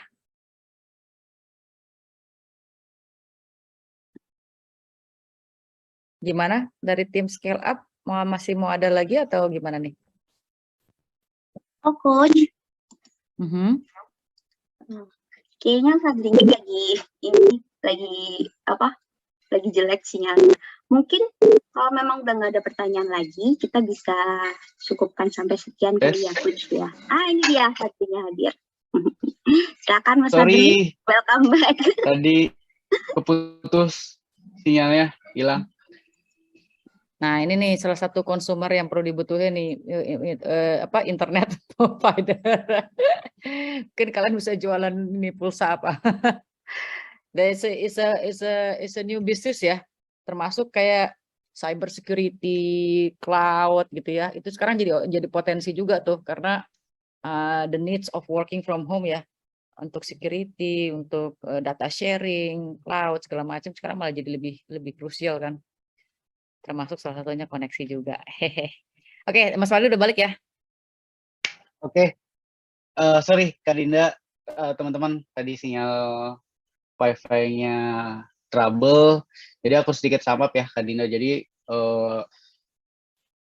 Gimana dari tim Scale Up? Masih mau ada lagi atau gimana nih? Oh, Coach, Mhm. kayaknya Fadlinya lagi apa? Lagi jelek sinyalnya. Mungkin kalau memang udah nggak ada pertanyaan lagi, kita bisa cukupkan sampai sekian kali ya, Coach ya. Ini dia Fadlinya hadir. Silakan Mas Fadli, Sorry, welcome back. tadi keputus sinyalnya, hilang. Nah, ini nih salah satu konsumer yang perlu dibutuhin nih internet provider. Mungkin kalian bisa jualan ini pulsa apa? It's a new business ya. Termasuk kayak cyber security, cloud gitu ya. Itu sekarang jadi potensi juga tuh karena the needs of working from home ya. Untuk security, untuk data sharing, cloud segala macam sekarang malah jadi lebih krusial kan. Termasuk salah satunya koneksi juga. Hehe. Oke, Mas Waldo udah balik ya? Oke. Sorry, Kak Dinda, teman-teman, tadi sinyal Wi-Fi-nya trouble. Jadi aku sedikit samap ya, Kak Dinda. Jadi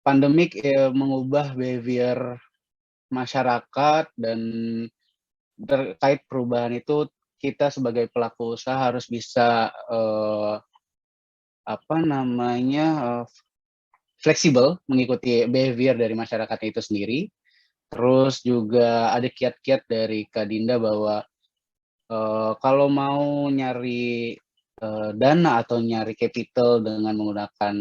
pandemik mengubah behavior masyarakat, dan terkait perubahan itu kita sebagai pelaku usaha harus bisa fleksibel mengikuti behavior dari masyarakat itu sendiri. Terus juga ada kiat-kiat dari Kak Dinda bahwa kalau mau nyari dana atau nyari capital dengan menggunakan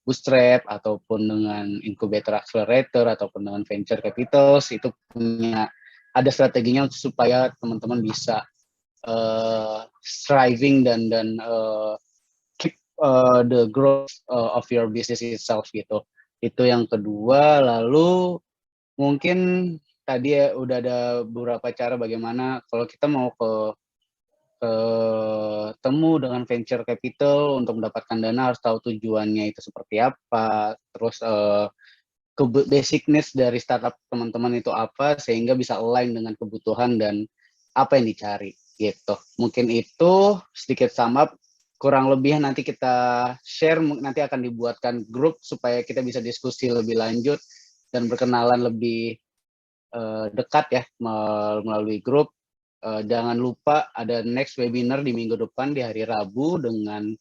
bootstrap ataupun dengan incubator accelerator ataupun dengan venture capitals, itu punya ada strateginya supaya teman-teman bisa striving dan keep the growth of your business itself gitu. Itu yang kedua. Lalu mungkin tadi ya udah ada beberapa cara bagaimana kalau kita mau ketemu dengan venture capital untuk mendapatkan dana, harus tahu tujuannya itu seperti apa, terus basic needs dari startup teman-teman itu apa, sehingga bisa align dengan kebutuhan dan apa yang dicari gitu. Mungkin itu sedikit sum up, kurang lebih nanti kita share, nanti akan dibuatkan grup supaya kita bisa diskusi lebih lanjut dan berkenalan lebih dekat ya melalui grup. Jangan lupa ada next webinar di minggu depan di hari Rabu dengan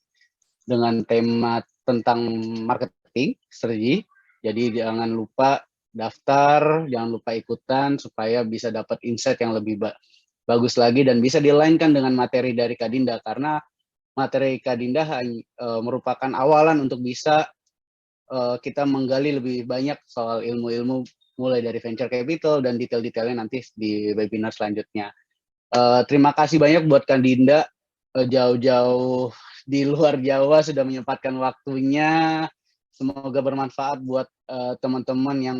tema tentang marketing strategi. Jadi jangan lupa daftar, jangan lupa ikutan supaya bisa dapat insight yang lebih bagus lagi dan bisa dilainkan dengan materi dari Kak Dinda, karena materi Kak Dinda merupakan awalan untuk bisa kita menggali lebih banyak soal ilmu-ilmu mulai dari venture capital dan detail-detailnya nanti di webinar selanjutnya. Terima kasih banyak buat Kak Dinda, jauh-jauh di luar Jawa sudah menyempatkan waktunya. Semoga bermanfaat buat teman-teman yang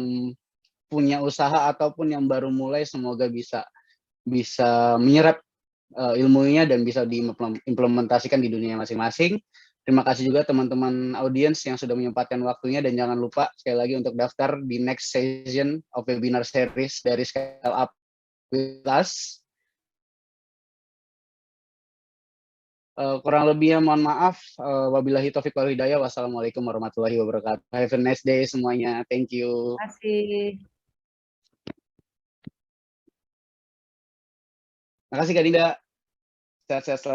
punya usaha ataupun yang baru mulai, semoga bisa menyerap ilmunya dan bisa diimplementasikan di dunia masing-masing. Terima kasih juga teman-teman audiens yang sudah menyempatkan waktunya, dan jangan lupa sekali lagi untuk daftar di next session of webinar series dari Scale Up with Us. Kurang lebihnya mohon maaf. Wabillahi taufiq wal hidayah. Wassalamualaikum warahmatullahi wabarakatuh. Have a nice day semuanya. Thank you. Terima kasih. Terima kasih Kak Dinda. Sehat-sehat selalu.